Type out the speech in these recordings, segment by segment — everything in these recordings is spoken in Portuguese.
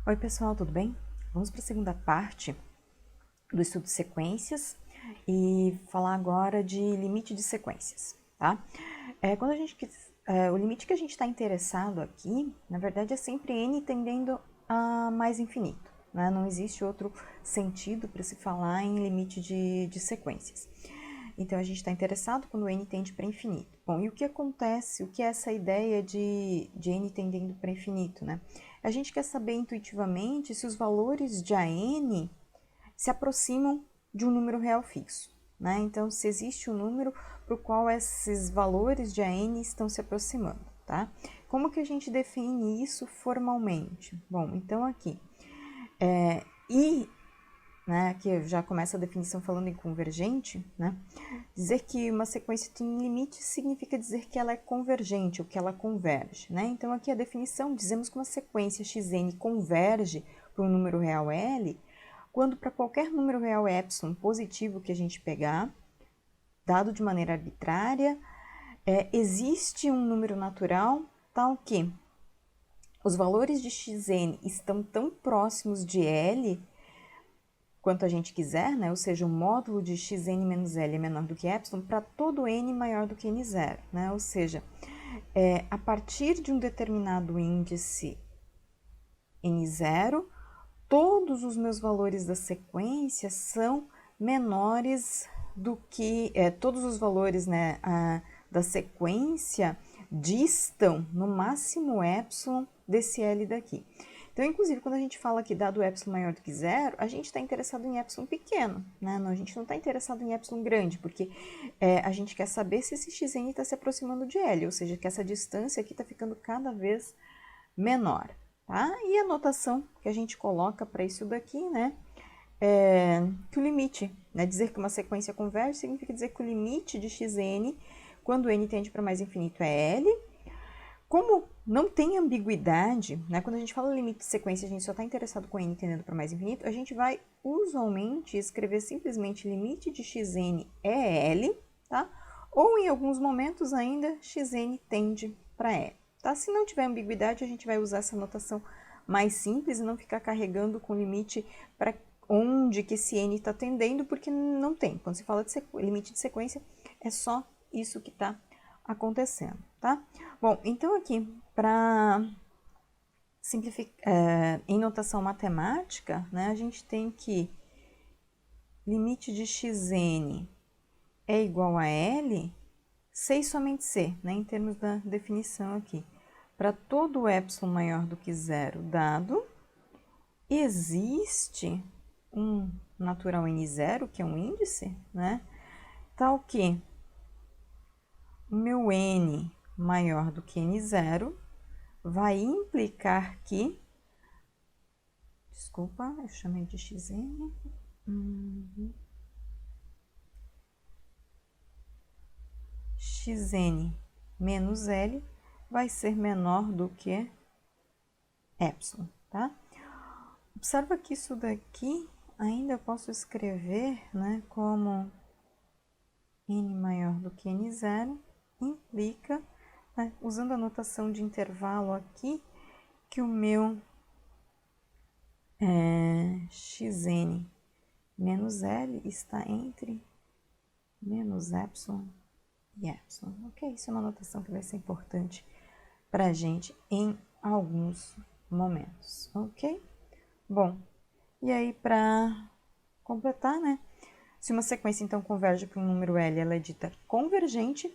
Oi pessoal, tudo bem? Vamos para a segunda parte do estudo de sequências e falar agora de limite de sequências, tá? Quando a gente o limite que a gente está interessado aqui, na verdade, é sempre n tendendo a mais infinito, né? Não existe outro sentido para se falar em limite de sequências. Então, a gente está interessado quando n tende para infinito. Bom, e o que acontece, o que é essa ideia de n tendendo para infinito, né? A gente quer saber intuitivamente se os valores de AN se aproximam de um número real fixo, né? Então, se existe um número para o qual esses valores de AN estão se aproximando, tá? Como que a gente define isso formalmente? Bom, então aqui, I, né, aqui já começa a definição falando em convergente, né? Dizer que uma sequência tem limite significa dizer que ela é convergente, ou que ela converge, né? Então, aqui a definição, dizemos que uma sequência xn converge para um número real L, quando para qualquer número real epsilon positivo que a gente pegar, dado de maneira arbitrária, existe um número natural tal que os valores de xn estão tão próximos de L quanto a gente quiser, né? Ou seja, o módulo de xn menos L é menor do que epsilon para todo n maior do que n0, né? Ou seja, a partir de um determinado índice n0, todos os meus valores da sequência são menores do que... todos os valores, né, da sequência distam no máximo epsilon desse L daqui. Então, inclusive, quando a gente fala aqui dado epsilon maior do que zero, a gente está interessado em epsilon pequeno, né? A gente não está interessado em epsilon grande, porque a gente quer saber se esse xn está se aproximando de L, ou seja, que essa distância aqui está ficando cada vez menor, tá? E a notação que a gente coloca para isso daqui, né? Que o limite, né? Dizer que uma sequência converge significa dizer que o limite de xn, quando n tende para mais infinito, é L. Como não tem ambiguidade, né? Quando a gente fala limite de sequência, a gente só está interessado com n tendendo para mais infinito, a gente vai usualmente escrever simplesmente limite de xn é L, tá? Ou em alguns momentos ainda xn tende para L, tá? Se não tiver ambiguidade, a gente vai usar essa notação mais simples e não ficar carregando com limite para onde que esse n está tendendo, porque não tem. Quando se fala de limite de sequência, é só isso que está acontecendo, tá? Bom, então aqui, para simplificar, em notação matemática, né, a gente tem que limite de xn é igual a L, C e somente C, né, em termos da definição aqui. Para todo epsilon maior do que zero dado, existe um natural n0, que é um índice, né, tal que o meu n maior do que n0 vai implicar que... Desculpa, eu chamei de xn. Xn menos L vai ser menor do que epsilon, tá? Observa que isso daqui ainda eu posso escrever, né, como n maior do que n0 implica, né, usando a notação de intervalo aqui, que o meu xn menos L está entre menos epsilon e epsilon. Ok, isso é uma notação que vai ser importante para a gente em alguns momentos, ok? Bom, e aí para completar, né? Se uma sequência então converge para um número L, ela é dita convergente,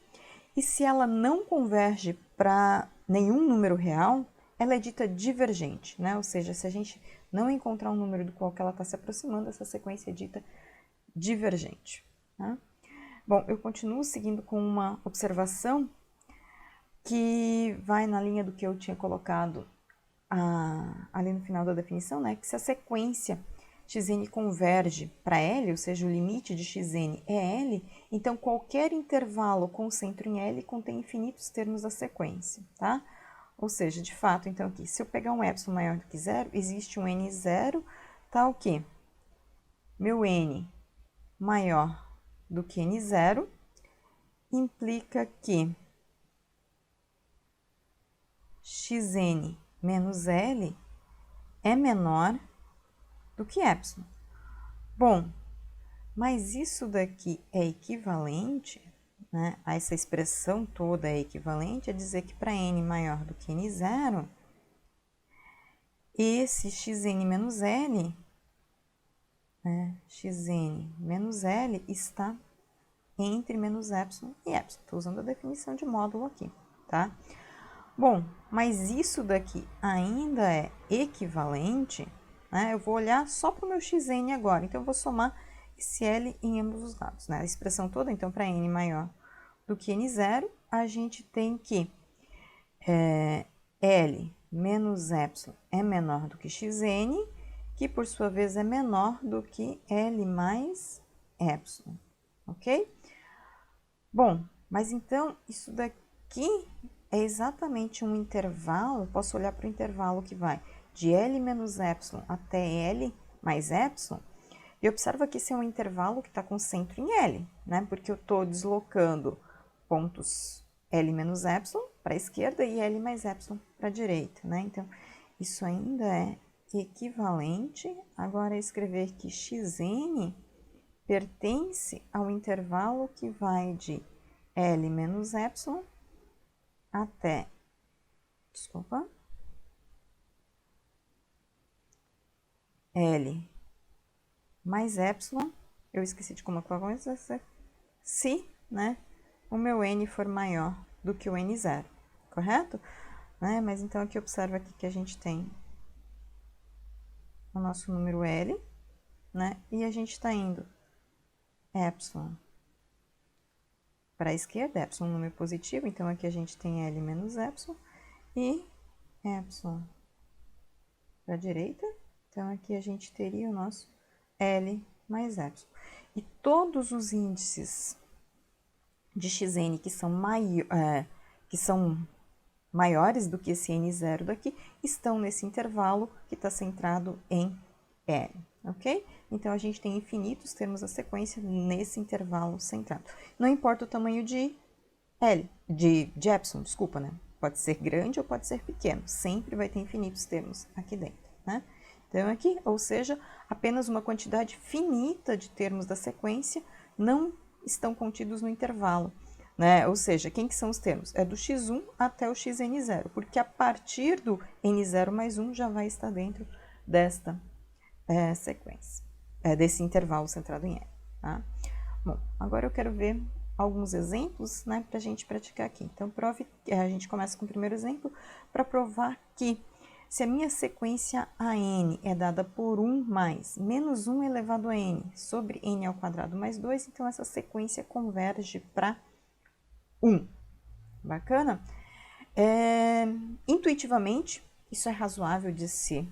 e se ela não converge para nenhum número real, ela é dita divergente, né? Ou seja, se a gente não encontrar um número do qual ela está se aproximando, essa sequência é dita divergente, tá? Bom, eu continuo seguindo com uma observação que vai na linha do que eu tinha colocado ali no final da definição, né? Que se a sequência xn converge para L, ou seja, o limite de xn é L, então qualquer intervalo com centro em L contém infinitos termos da sequência, tá? Ou seja, de fato, então aqui, se eu pegar um epsilon maior do que zero, existe um n0, tal que meu n maior do que n0 implica que xn menos L é menor do que epsilon. Bom, mas isso daqui é equivalente, né, a essa expressão toda é equivalente a dizer que para n maior do que n0, esse xn menos l, né, xn menos l está entre menos epsilon e epsilon. Estou usando a definição de módulo aqui, tá? Bom, mas isso daqui ainda é equivalente, né? Eu vou olhar só para o meu xn agora, então eu vou somar esse L em ambos os lados, né? A expressão toda, então, para n maior do que n0, a gente tem que L menos epsilon é menor do que xn, que por sua vez é menor do que L mais epsilon, ok? Bom, mas então isso daqui é exatamente um intervalo, eu posso olhar para o intervalo que vai de L menos epsilon até L mais epsilon, e observa que esse é um intervalo que está com centro em L, né? Porque eu estou deslocando pontos L menos epsilon para a esquerda e L mais epsilon para a direita, né? Então, isso ainda é equivalente. Agora, escrever que xn pertence ao intervalo que vai de L menos epsilon até, L mais epsilon, eu esqueci de como a coisa, se, né, o meu n for maior do que o n0, correto? Né? Mas então aqui observa aqui que a gente tem o nosso número L, né, e a gente está indo epsilon para a esquerda, epsilon é um número positivo, então aqui a gente tem L menos epsilon, e epsilon para a direita, então aqui a gente teria o nosso L mais epsilon. E todos os índices de xn que são maiores do que esse n0 daqui estão nesse intervalo que está centrado em L, ok? Então, a gente tem infinitos termos da sequência nesse intervalo centrado. Não importa o tamanho de L, de epsilon, desculpa, né? Pode ser grande ou pode ser pequeno, sempre vai ter infinitos termos aqui dentro, né? Então, aqui, ou seja, apenas uma quantidade finita de termos da sequência não estão contidos no intervalo, né? Ou seja, quem que são os termos? É do x1 até o xn0, porque a partir do n0 mais 1 já vai estar dentro desta sequência, desse intervalo centrado em L, tá? Bom, agora eu quero ver alguns exemplos, né, para a gente praticar aqui. Então, a gente começa com o primeiro exemplo para provar que se a minha sequência AN é dada por 1 mais menos 1 elevado a n sobre n ao quadrado mais 2, então essa sequência converge para 1. Bacana? Intuitivamente, isso é razoável de se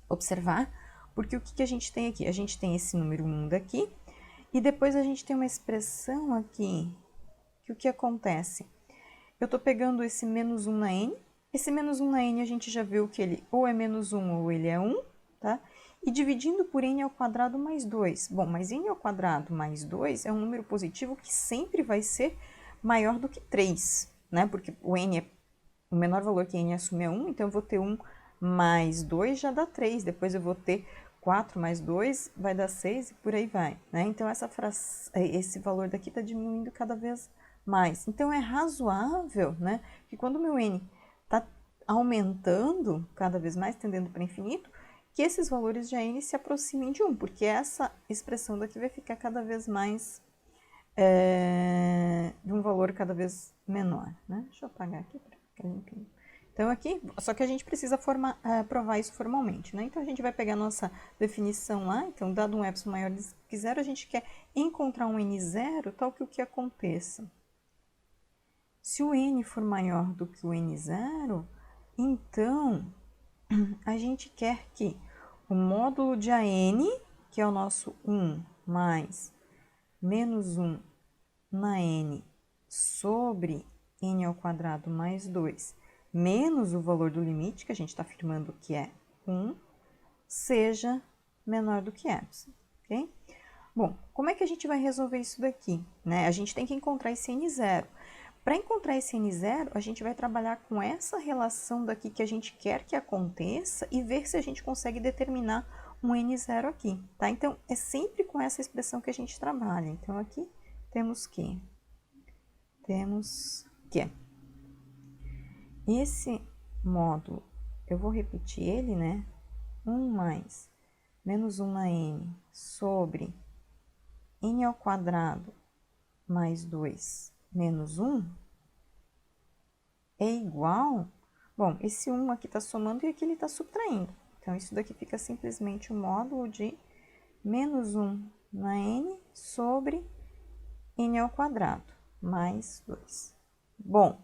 observar, porque o que a gente tem aqui? A gente tem esse número 1 daqui, e depois a gente tem uma expressão aqui, que o que acontece? Eu estou pegando esse menos 1 na n, esse menos 1 na n a gente já viu que ele ou é menos 1 ou ele é 1, tá? E dividindo por n ao quadrado mais 2. Bom, mas n ao quadrado mais 2 é um número positivo que sempre vai ser maior do que 3, né? Porque o menor valor que n assume é 1, então eu vou ter 1 mais 2 já dá 3, depois eu vou ter 4 mais 2 vai dar 6 e por aí vai, né? Então, esse valor daqui está diminuindo cada vez mais. Então, é razoável, né, que quando o meu n está aumentando cada vez mais, tendendo para infinito, que esses valores de n se aproximem de 1, porque essa expressão daqui vai ficar cada vez mais de um valor cada vez menor, né? Deixa eu apagar aqui para ficar limpinho. Então, aqui, só que a gente precisa provar isso formalmente, né? Então, a gente vai pegar a nossa definição lá. Então, dado um epsilon maior que zero, a gente quer encontrar um n0, tal que o que aconteça. Se o n for maior do que o n0, então, a gente quer que o módulo de AN, que é o nosso 1 mais menos 1 na n sobre n ao quadrado mais 2, menos o valor do limite, que a gente está afirmando que é 1, seja menor do que epsilon, ok? Bom, como é que a gente vai resolver isso daqui, né? A gente tem que encontrar esse n0. Para encontrar esse n0, a gente vai trabalhar com essa relação daqui que a gente quer que aconteça e ver se a gente consegue determinar um n0 aqui, tá? Então, é sempre com essa expressão que a gente trabalha. Então, aqui temos que esse módulo, eu vou repetir ele, né? 1 mais menos 1 na n sobre n ao quadrado mais 2 menos 1 é igual... Bom, esse 1 aqui está somando e aqui ele está subtraindo. Então, isso daqui fica simplesmente o módulo de menos 1 na n sobre n ao quadrado mais 2. Bom,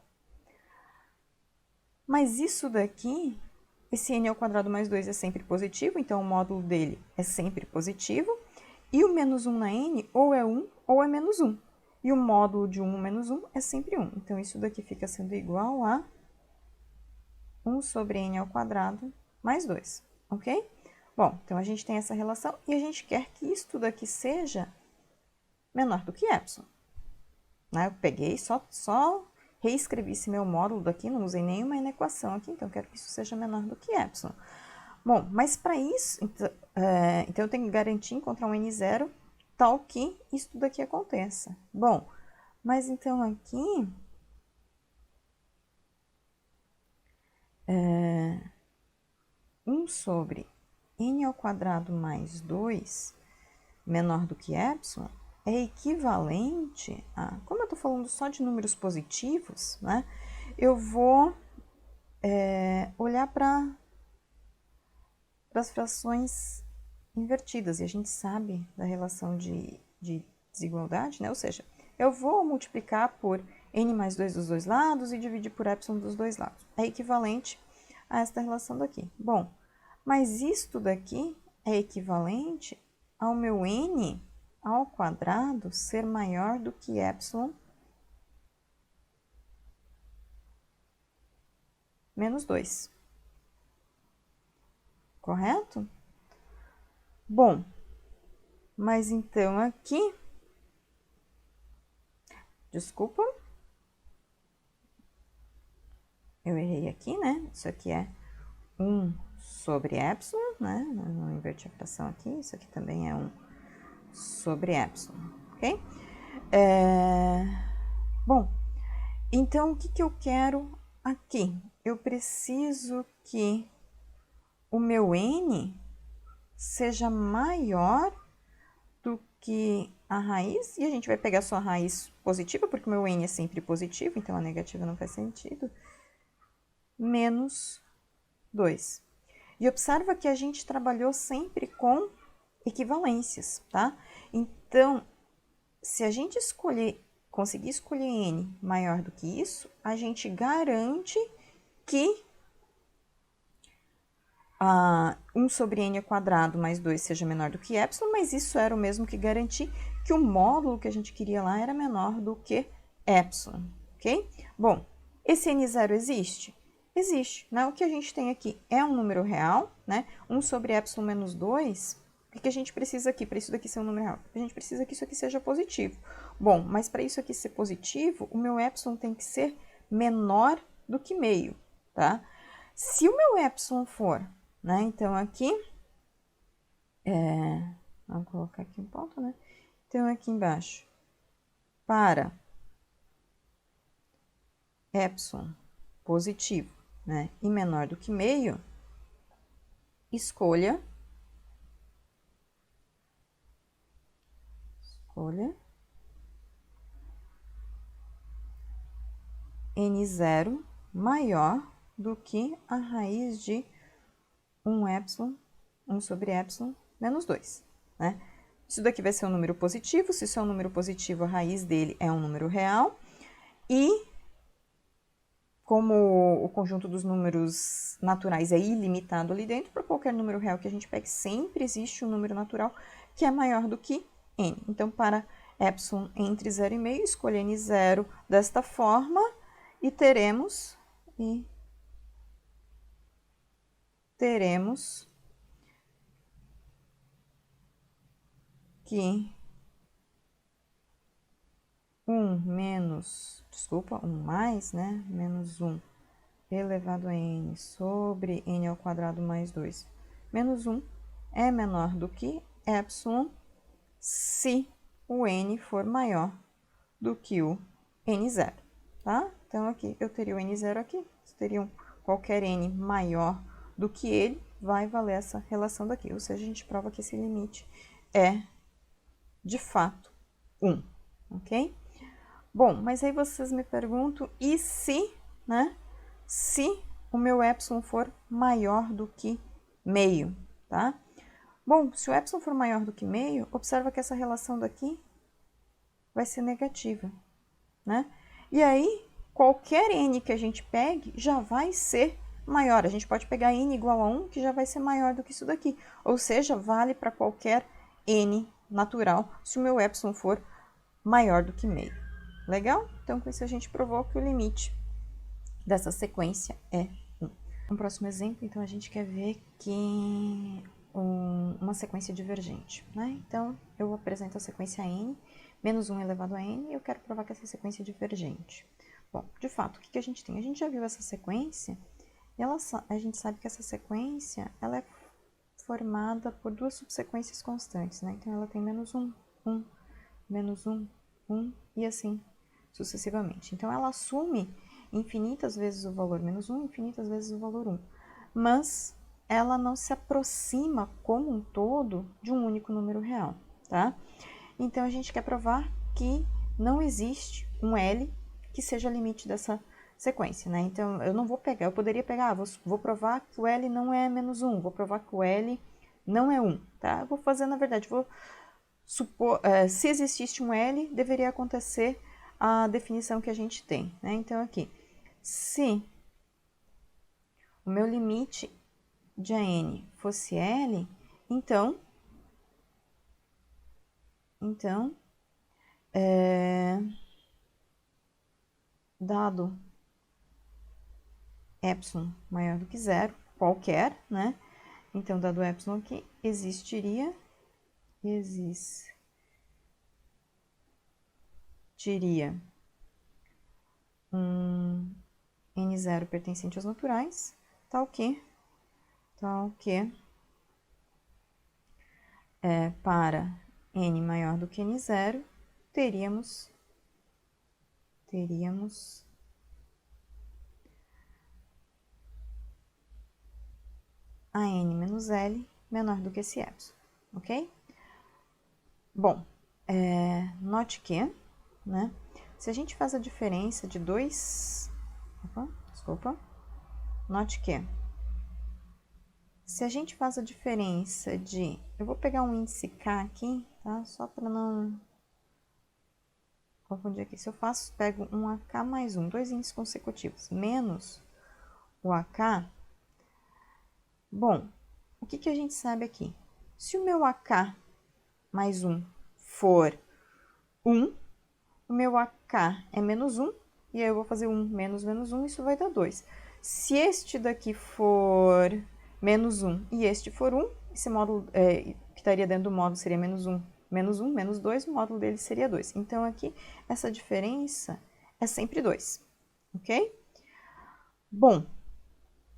mas isso daqui, esse n ao quadrado mais 2 é sempre positivo, então o módulo dele é sempre positivo. E o menos 1 na n ou é 1 ou é menos 1. E o módulo de 1 menos 1 é sempre 1. Então, isso daqui fica sendo igual a 1 sobre n ao quadrado mais 2, ok? Bom, então a gente tem essa relação e a gente quer que isso daqui seja menor do que epsilon. Né? Eu peguei, só reescrevi esse meu módulo daqui, não usei nenhuma equação aqui, então eu quero que isso seja menor do que epsilon. Bom, mas para isso, então eu tenho que garantir encontrar um n0 tal que isso tudo aqui aconteça. Bom, mas então aqui... 1 sobre n ao quadrado mais 2 menor do que epsilon é equivalente a... Como eu estou falando só de números positivos, né? Eu vou olhar para as frações invertidas. E a gente sabe da relação de desigualdade, né? Ou seja, eu vou multiplicar por n mais 2 dos dois lados e dividir por epsilon dos dois lados. É equivalente a esta relação daqui. Bom, mas isto daqui é equivalente ao meu n ao quadrado ser maior do que epsilon menos 2. Correto? Bom, mas então aqui... Desculpa. Eu errei aqui, né? Isso aqui é 1 sobre epsilon, né? Não inverti a fração aqui. Isso aqui também é 1 sobre epsilon, ok? Bom, então o que eu quero aqui? Eu preciso que o meu n seja maior do que a raiz, e a gente vai pegar só a raiz positiva, porque o meu n é sempre positivo, então a negativa não faz sentido, menos 2. E observa que a gente trabalhou sempre com equivalências, tá? Então, se a gente conseguir escolher n maior do que isso, a gente garante que 1 sobre n ao quadrado mais 2 seja menor do que epsilon, mas isso era o mesmo que garantir que o módulo que a gente queria lá era menor do que epsilon, ok? Bom, esse n0 existe? Existe, né? O que a gente tem aqui é um número real, né? 1 sobre epsilon menos 2, o que a gente precisa aqui, para isso daqui ser um número real? A gente precisa que isso aqui seja positivo. Bom, mas para isso aqui ser positivo, o meu epsilon tem que ser menor do que meio, tá? Se o meu epsilon for, né, então aqui, vamos colocar aqui um ponto, né? Então aqui embaixo, para epsilon positivo, né, e menor do que meio, escolha n0 maior do que a raiz de 1 epsilon, 1 sobre epsilon, menos 2, né? Isso daqui vai ser um número positivo, se isso é um número positivo, a raiz dele é um número real, e como o conjunto dos números naturais é ilimitado ali dentro, para qualquer número real que a gente pegue, sempre existe um número natural que é maior do que n. Então, para epsilon entre 0 e meio, escolha n0 desta forma e teremos que 1 menos desculpa, 1 mais, né, menos 1 elevado a n sobre n ao quadrado mais 2 menos 1 é menor do que epsilon se o n for maior do que o n0, tá? Então, aqui eu teria o n0 aqui, teriam qualquer n maior do que ele, vai valer essa relação daqui. Ou seja, a gente prova que esse limite é, de fato, 1, ok? Bom, mas aí vocês me perguntam, e se, né? Se o meu epsilon for maior do que meio, tá? Bom, se o epsilon for maior do que meio, observa que essa relação daqui vai ser negativa, né? E aí, qualquer n que a gente pegue já vai ser maior. A gente pode pegar n igual a 1, que já vai ser maior do que isso daqui. Ou seja, vale para qualquer n natural se o meu epsilon for maior do que meio. Legal? Então, com isso a gente provou que o limite dessa sequência é 1. No próximo exemplo, então, a gente quer ver que uma sequência divergente, né? Então, eu apresento a sequência n, menos 1 elevado a n, e eu quero provar que essa sequência é divergente. Bom, de fato, o que a gente tem? A gente já viu essa sequência, e a gente sabe que essa sequência, ela é formada por duas subsequências constantes, né? Então, ela tem menos 1, 1, menos 1, 1, e assim sucessivamente. Então, ela assume infinitas vezes o valor menos 1, infinitas vezes o valor 1. Mas ela não se aproxima como um todo de um único número real, tá? Então, a gente quer provar que não existe um L que seja limite dessa sequência, né? Então, eu não vou pegar, eu poderia pegar, vou provar que o L não é menos 1, vou provar que o L não é 1, tá? Eu vou fazer, na verdade, vou supor, se existisse um L, deveria acontecer a definição que a gente tem, né? Então, aqui, se o meu limite de n fosse L, então dado epsilon maior do que zero, qualquer, né? Então, dado epsilon aqui, existiria um n0 pertencente aos naturais, tal que para n maior do que n0, teríamos a n menos L menor do que esse epsilon, ok? Bom, note que, né, se a gente faz a diferença de note que, se a gente faz a diferença de, eu vou pegar um índice K aqui, tá, só para não confundir aqui, se eu pego um AK mais 1, dois índices consecutivos, menos o AK, bom, o que a gente sabe aqui? Se o meu AK mais 1 for 1, o meu AK é menos 1, e aí eu vou fazer 1 menos menos 1, isso vai dar 2. Se este daqui for menos 1 e este for 1, esse módulo que estaria dentro do módulo seria menos 1, menos 2, o módulo dele seria 2. Então, aqui, essa diferença é sempre 2, ok? Bom,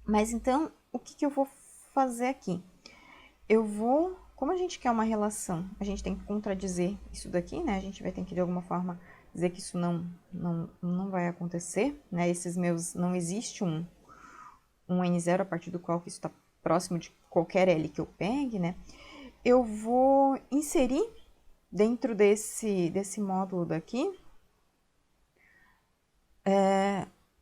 mas então, o que eu vou fazer aqui? Eu vou, como a gente quer uma relação, a gente tem que contradizer isso daqui, né? A gente vai ter que, de alguma forma, dizer que isso não vai acontecer, né? Esses meus, não existe um n0 a partir do qual que isso está próximo de qualquer L que eu pegue, né? Eu vou inserir dentro desse módulo daqui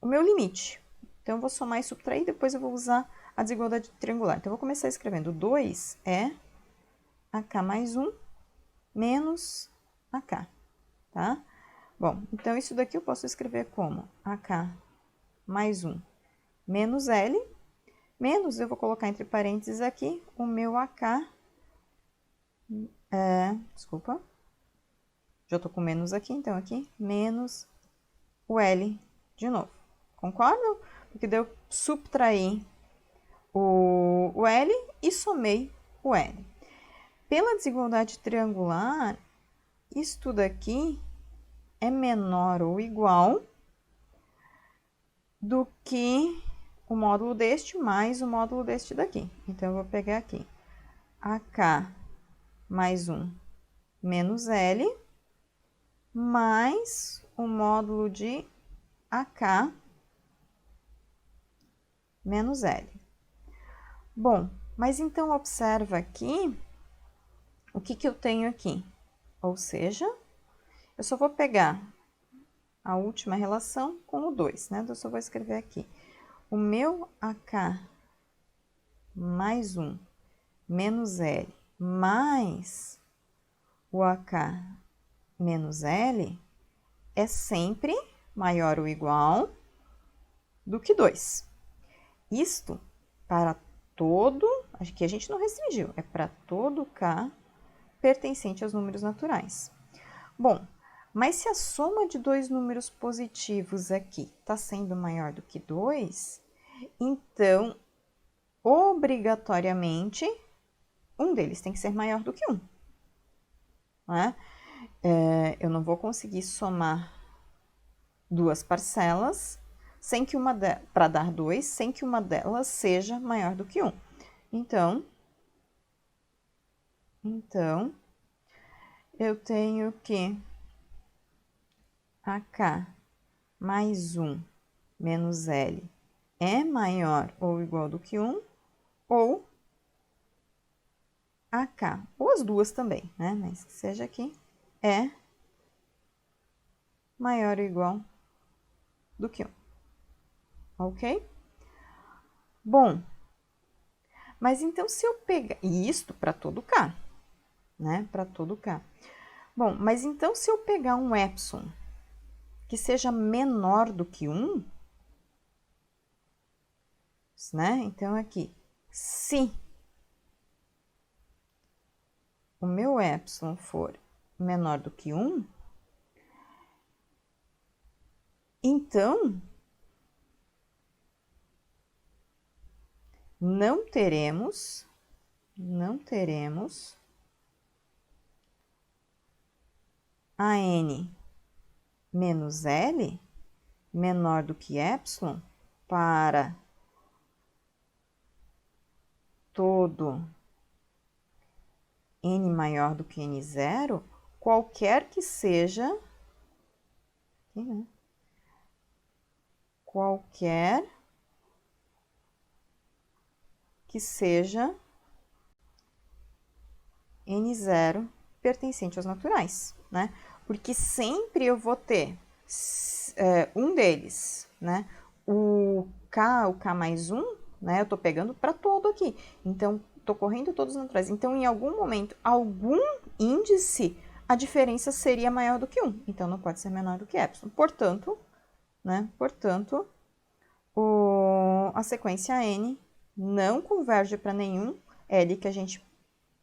o meu limite. Então, eu vou somar e subtrair, depois eu vou usar a desigualdade triangular. Então, eu vou começar escrevendo 2 é AK mais 1 menos AK, tá? Bom, então, isso daqui eu posso escrever como AK mais 1 menos L, menos, eu vou colocar entre parênteses aqui, o meu AK, desculpa, já tô com menos aqui, então aqui, menos o L de novo. Concordam? Porque daí eu subtraí o L e somei o L. Pela desigualdade triangular, isso tudo aqui é menor ou igual do que o módulo deste mais o módulo deste daqui. Então, eu vou pegar aqui AK mais 1 menos L mais o módulo de AK menos L. Bom, mas então observa aqui o que eu tenho aqui. Ou seja, eu só vou pegar a última relação com o 2, né? Então, eu só vou escrever aqui. O meu AK mais 1 menos L mais o AK menos L é sempre maior ou igual do que 2. Isto para todo, acho que a gente não restringiu, é para todo K pertencente aos números naturais. Bom, mas se a soma de dois números positivos aqui está sendo maior do que 2, então, obrigatoriamente, um deles tem que ser maior do que 1. Né? Eu não vou conseguir somar duas parcelas sem que para dar 2, sem que uma delas seja maior do que 1. Então, eu tenho que AK mais 1 menos L é maior ou igual do que 1, ou AK, ou as duas também, né? Mas que seja aqui, é maior ou igual do que 1. Ok? Bom, mas então se eu pegar... E isto para todo K, né? Para todo K. Bom, mas então se eu pegar um epsilon que seja menor do que 1, né? Então, aqui, se o meu epsilon for menor do que 1, então, não teremos a n menos L menor do que epsilon para todo n maior do que n0, qualquer que seja, aqui, né? Qualquer que seja n0 pertencente aos naturais, né? Porque sempre eu vou ter um deles, né? O K mais 1, né? Eu tô pegando para todo aqui. Então, tô correndo todos os naturais. Então, em algum momento, algum índice, a diferença seria maior do que 1. Então, não pode ser menor do que epsilon. Portanto, né? Portanto, a sequência N não converge para nenhum L que a gente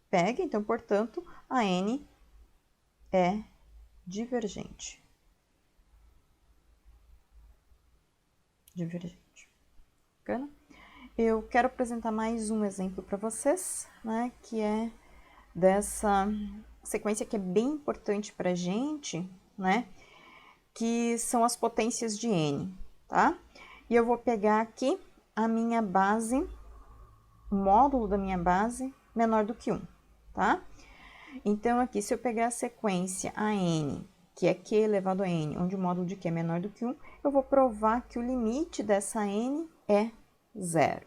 pega. Então, portanto, a N é divergente. Divergente. Bacana? Eu quero apresentar mais um exemplo para vocês, né? Que é dessa sequência que é bem importante para a gente, né? Que são as potências de N, tá? E eu vou pegar aqui a minha base, o módulo da minha base menor do que 1, tá? Então, aqui, se eu pegar a sequência AN, que é Q elevado a N, onde o módulo de Q é menor do que 1, eu vou provar que o limite dessa N é 0,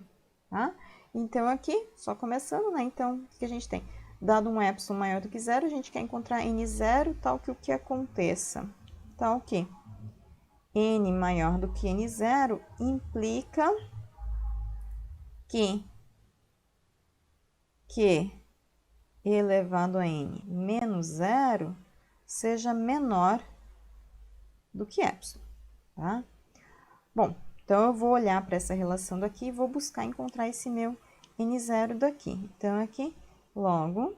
tá? Então, aqui, só começando, né? Então, o que a gente tem? Dado um epsilon maior do que 0, a gente quer encontrar N0, tal que o que aconteça? Tal que N maior do que N0 implica que Q elevado a N menos 0 seja menor do que epsilon, tá? Bom, então eu vou olhar para essa relação daqui e vou buscar encontrar esse meu N0 daqui. Então, aqui, logo,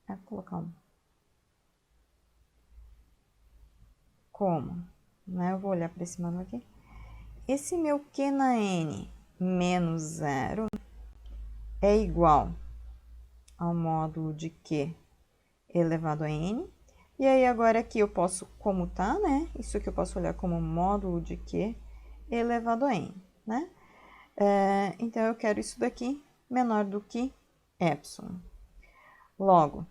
vou colocar um como, né? Eu vou olhar para esse manual aqui. Esse meu Q na N menos 0 é igual ao módulo de Q elevado a N. E aí, agora aqui eu posso comutar, né? Isso aqui eu posso olhar como módulo de Q elevado a n, né? Então, eu quero isso daqui menor do que epsilon. Logo,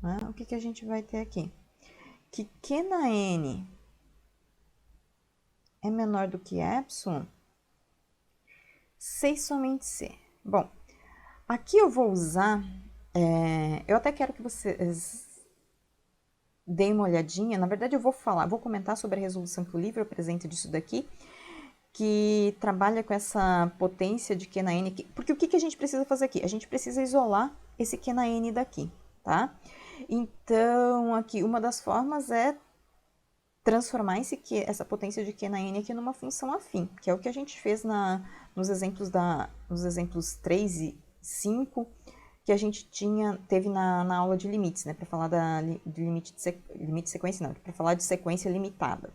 né? O que a gente vai ter aqui? Que Q na n é menor do que epsilon, C e somente C. Bom, aqui eu vou usar, eu até quero que vocês deem uma olhadinha, na verdade eu vou comentar sobre a resolução que o livro apresenta disso daqui, que trabalha com essa potência de Q na n, porque o que a gente precisa fazer aqui? A gente precisa isolar esse Q na n daqui, tá? Então, aqui, uma das formas é transformar essa potência de Q na n aqui numa função afim, que é o que a gente fez nos exemplos 3 e 5, que a gente teve na aula de limites, né, para falar de limite de sequência, não, para falar de sequência limitada.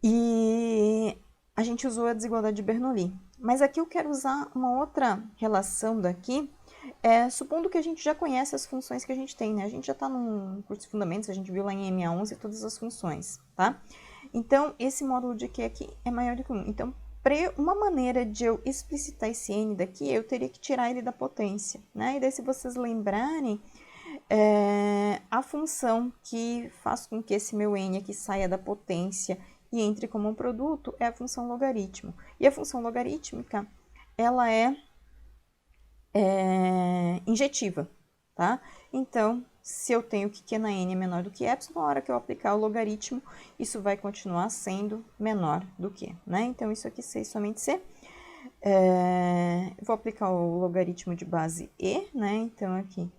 E a gente usou a desigualdade de Bernoulli. Mas aqui eu quero usar uma outra relação daqui, supondo que a gente já conhece as funções que a gente tem, né? A gente já está no curso de fundamentos, a gente viu lá em MA11 todas as funções, tá? Então, esse módulo de Q aqui é maior do que 1. Então, uma maneira de eu explicitar esse n daqui, eu teria que tirar ele da potência, né? E daí, se vocês lembrarem, a função que faz com que esse meu n aqui saia da potência e entre como um produto é a função logaritmo. E a função logarítmica, ela é injetiva, tá? Então, se eu tenho que Q na n é menor do que epsilon, na hora que eu aplicar o logaritmo, isso vai continuar sendo menor do que, né? Então, isso aqui C e somente C. Vou aplicar o logaritmo de base E, né? Então, aqui,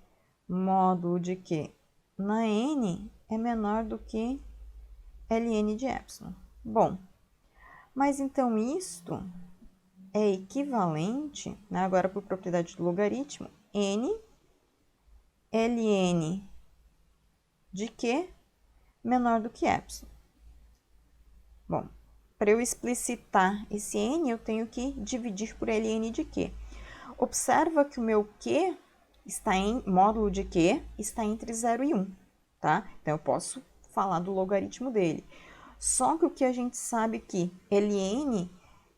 módulo de Q na n é menor do que ln de epsilon. Bom, mas então isto é equivalente, né, agora por propriedade do logaritmo, n ln de Q menor do que epsilon. Bom, para eu explicitar esse n, eu tenho que dividir por ln de Q. Observa que o meu Q está módulo de Q está entre 0 e 1, tá? Então, eu posso falar do logaritmo dele. Só que o que a gente sabe que ln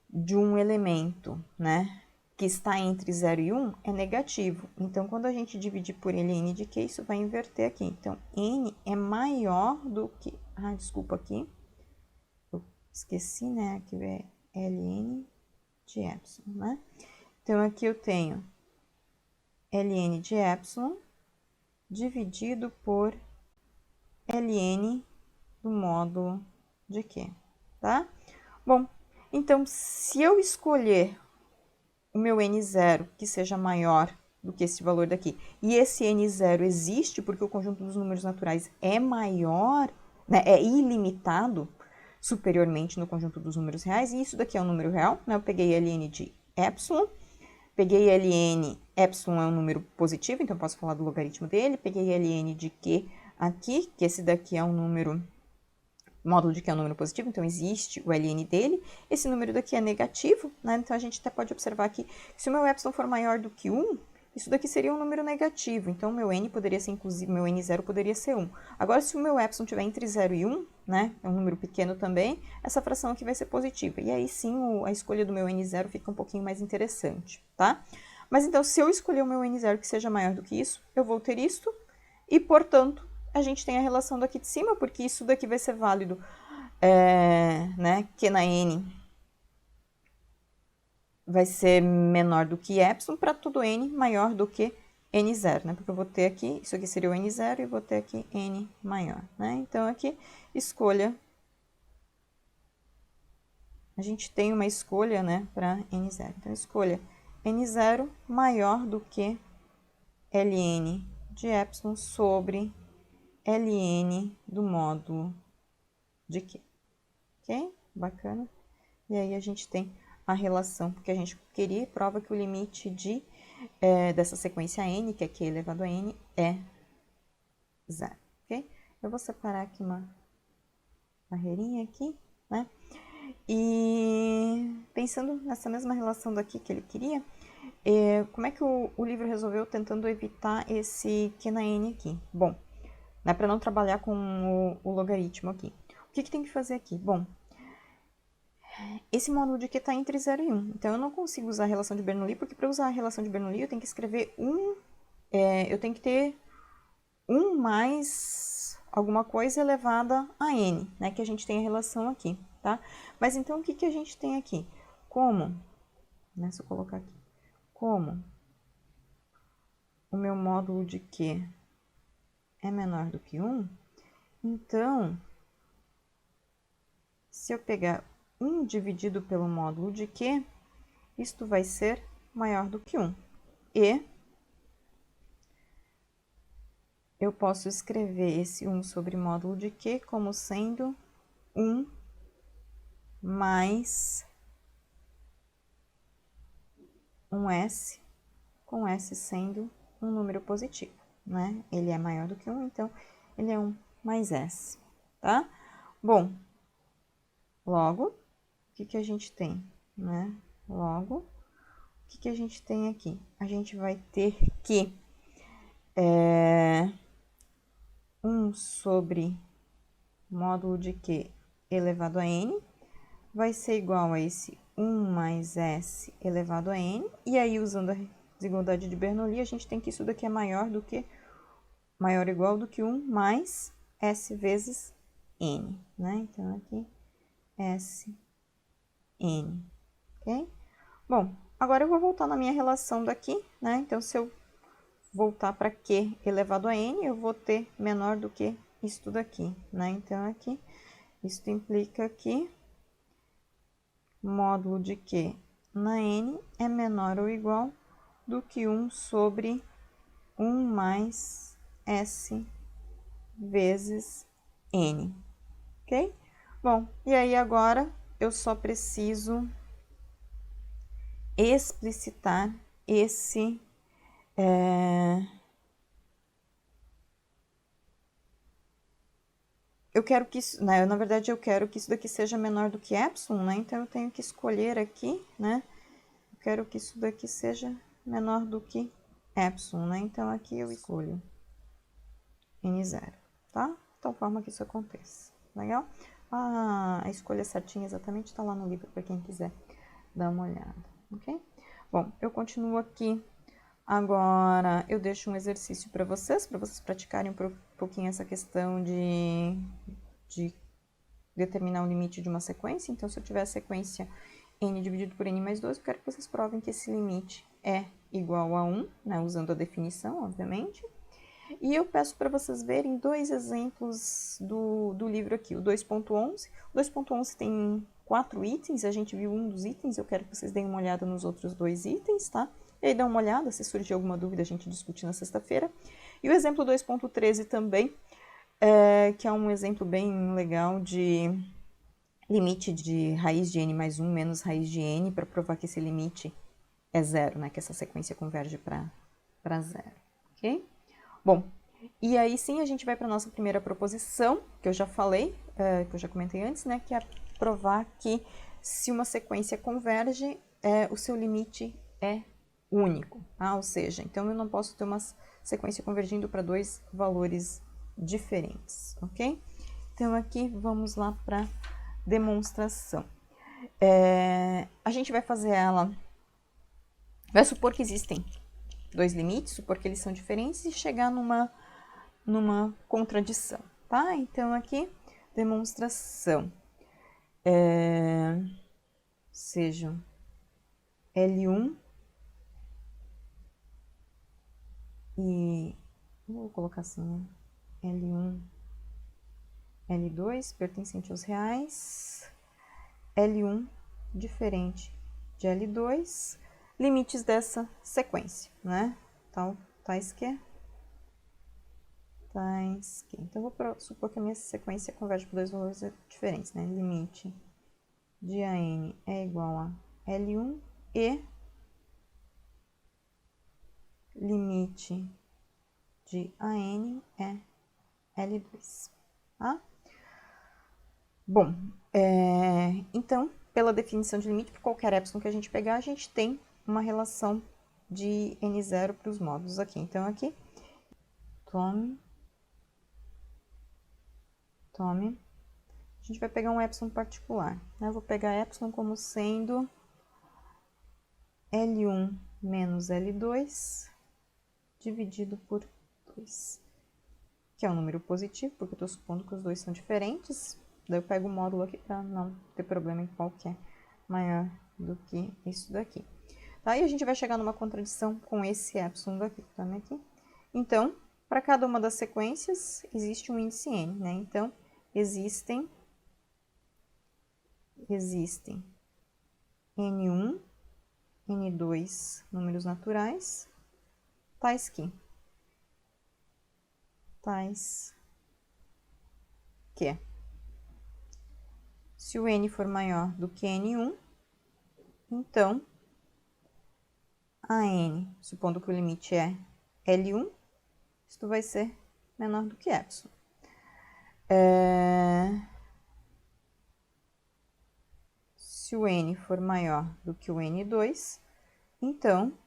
de um elemento, né, que está entre 0 e 1 é negativo. Então, quando a gente dividir por ln de Q, isso vai inverter aqui. Então, n é maior do que... desculpa aqui. Eu esqueci, né? Aqui é ln de epsilon, né? Então, aqui eu tenho ln de epsilon dividido por ln do módulo de Q, tá? Bom, então, se eu escolher o meu n0 que seja maior do que esse valor daqui, e esse n0 existe porque o conjunto dos números naturais é maior, né, é ilimitado superiormente no conjunto dos números reais, e isso daqui é um número real, né? Eu peguei ln de epsilon, peguei ln, epsilon é um número positivo, então eu posso falar do logaritmo dele, peguei ln de Q aqui, que esse daqui é um número... módulo de Q é um número positivo, então existe o ln dele. Esse número daqui é negativo, né? Então a gente até pode observar aqui que se o meu epsilon for maior do que 1, isso daqui seria um número negativo. Então o meu n poderia ser, inclusive, meu n0 poderia ser 1. Agora, se o meu epsilon estiver entre 0 e 1, né? É um número pequeno também, essa fração aqui vai ser positiva. E aí sim, a escolha do meu n0 fica um pouquinho mais interessante, tá? Mas então, se eu escolher o meu n0 que seja maior do que isso, eu vou ter isto, e, portanto, a gente tem a relação daqui de cima, porque isso daqui vai ser válido, né, Q na n vai ser menor do que epsilon para todo n maior do que n0, né, porque eu vou ter aqui, isso aqui seria o n0 e vou ter aqui n maior, né, então aqui, escolha, a gente tem uma escolha, né, para n0, então escolha n0 maior do que ln de epsilon sobre ln do módulo de Q. Ok? Bacana. E aí a gente tem a relação, porque a gente queria e prova que o limite dessa sequência n, que é Q elevado a n, é 0. Ok? Eu vou separar aqui uma barreirinha aqui, né? E pensando nessa mesma relação daqui que ele queria, como é que o livro resolveu tentando evitar esse Q na n aqui? Bom, né, para não trabalhar com o logaritmo aqui. O que tem que fazer aqui? Bom, esse módulo de Q está entre 0 e 1. Então, eu não consigo usar a relação de Bernoulli, porque para usar a relação de Bernoulli, eu tenho que escrever eu tenho que ter 1 mais alguma coisa elevada a n, né? Que a gente tem a relação aqui, tá? Mas então, o que, que a gente tem aqui? Como, né? Se eu colocar aqui, como o meu módulo de Q é menor do que 1, então, se eu pegar 1 dividido pelo módulo de Q, isto vai ser maior do que 1. E eu posso escrever esse 1 sobre módulo de Q como sendo 1 mais um S, com S sendo um número positivo, né? Ele é maior do que 1, então ele é 1 mais S, tá? Bom, logo, o que, que a gente tem, né? Logo, o que, que a gente tem aqui? A gente vai ter que 1 sobre módulo de Q elevado a n vai ser igual a esse 1 mais S elevado a n. E aí, usando a desigualdade de Bernoulli, a gente tem que isso daqui é maior ou igual do que 1 mais S vezes n, né? Então, aqui, S, n, ok? Bom, agora eu vou voltar na minha relação daqui, né? Então, se eu voltar para Q elevado a n, eu vou ter menor do que isso daqui, né? Então, aqui, isso implica que módulo de Q na n é menor ou igual do que 1 sobre 1 mais S vezes n, ok? Bom, e aí agora eu só preciso explicitar esse eu quero que isso, né, na verdade eu quero que isso daqui seja menor do que epsilon, né? Então eu tenho que escolher aqui, né? Eu quero que isso daqui seja menor do que epsilon, né? Então aqui eu escolho n0, tá? De tal forma que isso aconteça. Legal? A escolha certinha exatamente está lá no livro para quem quiser dar uma olhada, ok? Bom, eu continuo aqui. Agora, eu deixo um exercício para vocês praticarem um pouquinho essa questão de determinar o limite de uma sequência. Então, se eu tiver a sequência n dividido por n mais 2, eu quero que vocês provem que esse limite é igual a 1, né, usando a definição, obviamente. E eu peço para vocês verem dois exemplos do livro aqui, o 2.11. O 2.11 tem 4 itens, a gente viu um dos itens, eu quero que vocês deem uma olhada nos outros 2 itens, tá? E aí dá uma olhada, se surgir alguma dúvida a gente discute na sexta-feira. E o exemplo 2.13 também, que é um exemplo bem legal de limite de raiz de n mais 1 menos raiz de n, para provar que esse limite é zero, né? Que essa sequência converge para zero, ok? Bom, e aí sim a gente vai para a nossa primeira proposição, que eu já falei, que eu já comentei antes, né? Que é provar que se uma sequência converge, o seu limite é único, tá? Ou seja, então eu não posso ter uma sequência convergindo para 2 valores diferentes, ok? Então aqui vamos lá para demonstração. A gente vai fazer ela, vai supor que existem 2 limites, supor que eles são diferentes e chegar numa contradição, tá? Então, aqui, demonstração. Sejam L1 e... Vou colocar assim, né? L1, L2, pertencente aos reais. L1 diferente de L2. Limites dessa sequência, né? Tais que... Então, eu vou supor que a minha sequência converge para 2 valores diferentes, né? Limite de AN é igual a L1 e limite de AN é L2, tá? Bom, então, pela definição de limite, por qualquer epsilon que a gente pegar, a gente tem uma relação de N0 para os módulos aqui. Então, aqui, tome a gente vai pegar um epsilon particular, né? Eu vou pegar epsilon como sendo L1 menos L2 dividido por 2, que é um número positivo, porque eu estou supondo que os dois são diferentes. Daí eu pego o módulo aqui para não ter problema em qual que é maior do que isso daqui. Tá? E a gente vai chegar numa contradição com esse epsilon daqui, tá aqui. Então, para cada uma das sequências, existe um índice n, né? Então, existem N1, N2 números naturais, tais que se o n for maior do que n1, então a n, supondo que o limite é L1, isto vai ser menor do que epsilon. Se o n for maior do que o n2, então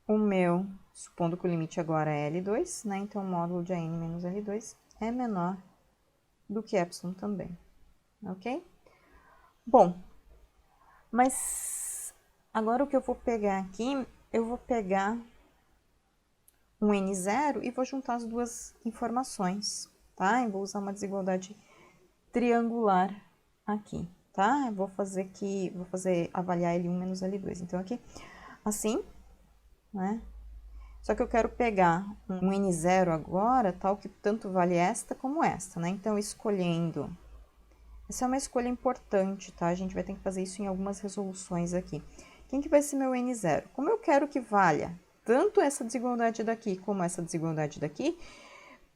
o meu, supondo que o limite agora é L2, né? Então o módulo de n menos L2 é menor do que epsilon também, ok? Bom, mas agora o que eu vou pegar aqui, eu vou pegar um N0 e vou juntar as duas informações, tá? Eu vou usar uma desigualdade triangular aqui, tá? Eu vou fazer avaliar L1 menos L2. Então, aqui, assim, né? Só que eu quero pegar um N0 agora, tal que tanto vale esta como esta, né? Então, escolhendo... Essa é uma escolha importante, tá? A gente vai ter que fazer isso em algumas resoluções aqui. Quem que vai ser meu N0? Como eu quero que valha tanto essa desigualdade daqui como essa desigualdade daqui,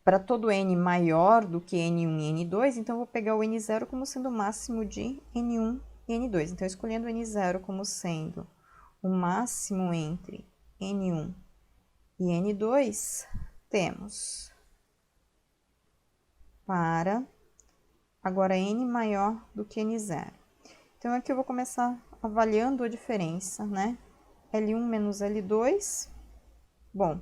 para todo n maior do que n1 e n2, então eu vou pegar o n0 como sendo o máximo de n1 e n2. Então, escolhendo o n0 como sendo o máximo entre n1 e n2, temos para agora n maior do que n0. Então, aqui eu vou começar avaliando a diferença, né? L1 menos L2. Bom,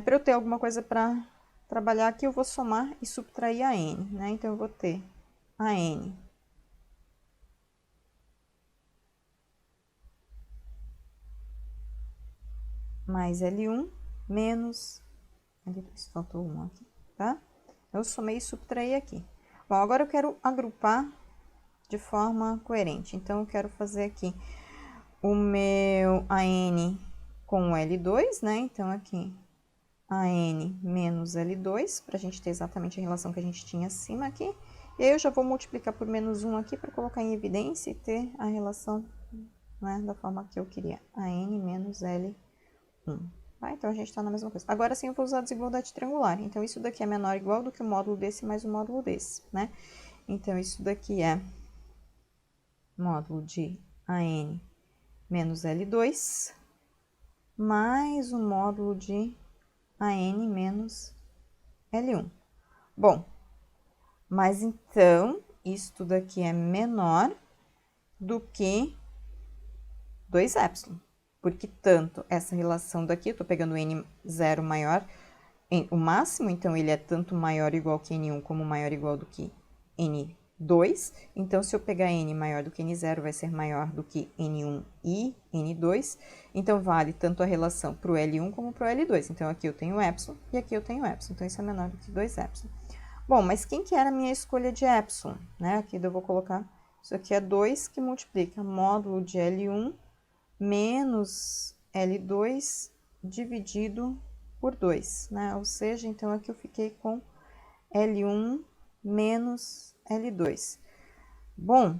para eu ter alguma coisa para trabalhar aqui, eu vou somar e subtrair a n, né? Então, eu vou ter a n mais L1 menos L2, faltou 1 aqui, tá? Eu somei e subtraí aqui. Bom, agora eu quero agrupar de forma coerente. Então, eu quero fazer aqui o meu AN com o L2, né? Então, aqui, AN menos L2, para a gente ter exatamente a relação que a gente tinha acima aqui. E aí, eu já vou multiplicar por menos 1 aqui para colocar em evidência e ter a relação, né, da forma que eu queria. AN menos L1. Tá? Então, a gente está na mesma coisa. Agora sim, eu vou usar a desigualdade triangular. Então, isso daqui é menor ou igual do que o módulo desse mais o módulo desse, né? Então, isso daqui é módulo de AN menos L2 mais o módulo de AN menos L1. Bom, mas então, isso daqui é menor do que 2 epsilon. Porque tanto essa relação daqui, eu estou pegando N0 maior, o máximo, então ele é tanto maior ou igual que N1 como maior ou igual do que N2. Então, se eu pegar N maior do que N0, vai ser maior do que N1 e N2. Então, vale tanto a relação para o L1 como para o L2. Então, aqui eu tenho epsilon e aqui eu tenho epsilon. Então, isso é menor do que 2 epsilon. Bom, mas quem que era a minha escolha de epsilon? Né? Aqui eu vou colocar, isso aqui é 2 que multiplica módulo de L1 menos L2 dividido por 2, né? Ou seja, então aqui eu fiquei com L1 menos L2. Bom,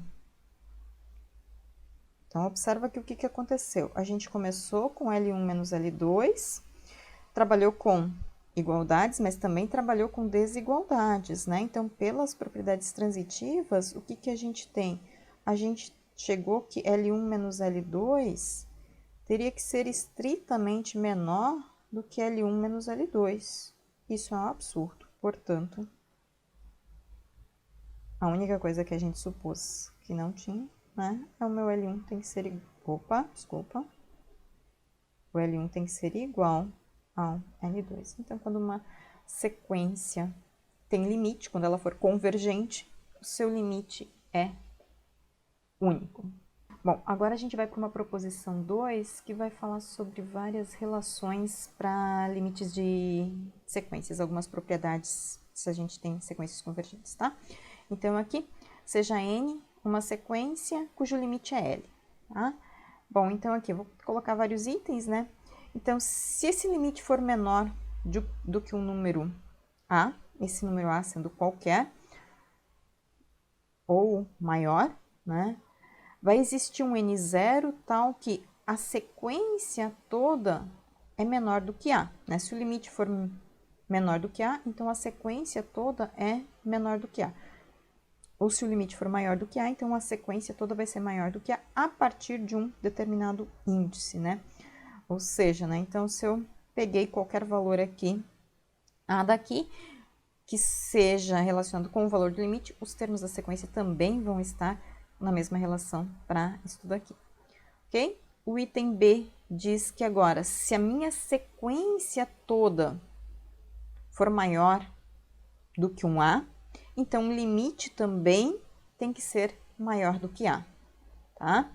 então observa aqui o que aconteceu. A gente começou com L1 menos L2, trabalhou com igualdades, mas também trabalhou com desigualdades, né? Então, pelas propriedades transitivas, o que a gente tem? A gente chegou que L1 menos L2 teria que ser estritamente menor do que L1 menos L2. Isso é um absurdo. Portanto, a única coisa que a gente supôs que não tinha, né, é o meu L1 tem que ser... Opa, desculpa. O L1 tem que ser igual ao L2. Então, quando uma sequência tem limite, quando ela for convergente, o seu limite é único. Bom, agora a gente vai para uma proposição 2, que vai falar sobre várias relações para limites de sequências, algumas propriedades se a gente tem sequências convergentes, tá? Então, aqui, seja N uma sequência cujo limite é L, tá? Bom, então aqui eu vou colocar vários itens, né? Então, se esse limite for menor do que um número A, esse número A sendo qualquer, ou maior, né? Vai existir um N0 tal que a sequência toda é menor do que A, né? Se o limite for menor do que A, então a sequência toda é menor do que A. Ou se o limite for maior do que A, então a sequência toda vai ser maior do que A partir de um determinado índice, né? Ou seja, né? Então, se eu peguei qualquer valor aqui, A daqui, que seja relacionado com o valor do limite, os termos da sequência também vão estar na mesma relação para isso tudo aqui, ok? O item B diz que agora, se a minha sequência toda for maior do que um A, então o limite também tem que ser maior do que A, tá?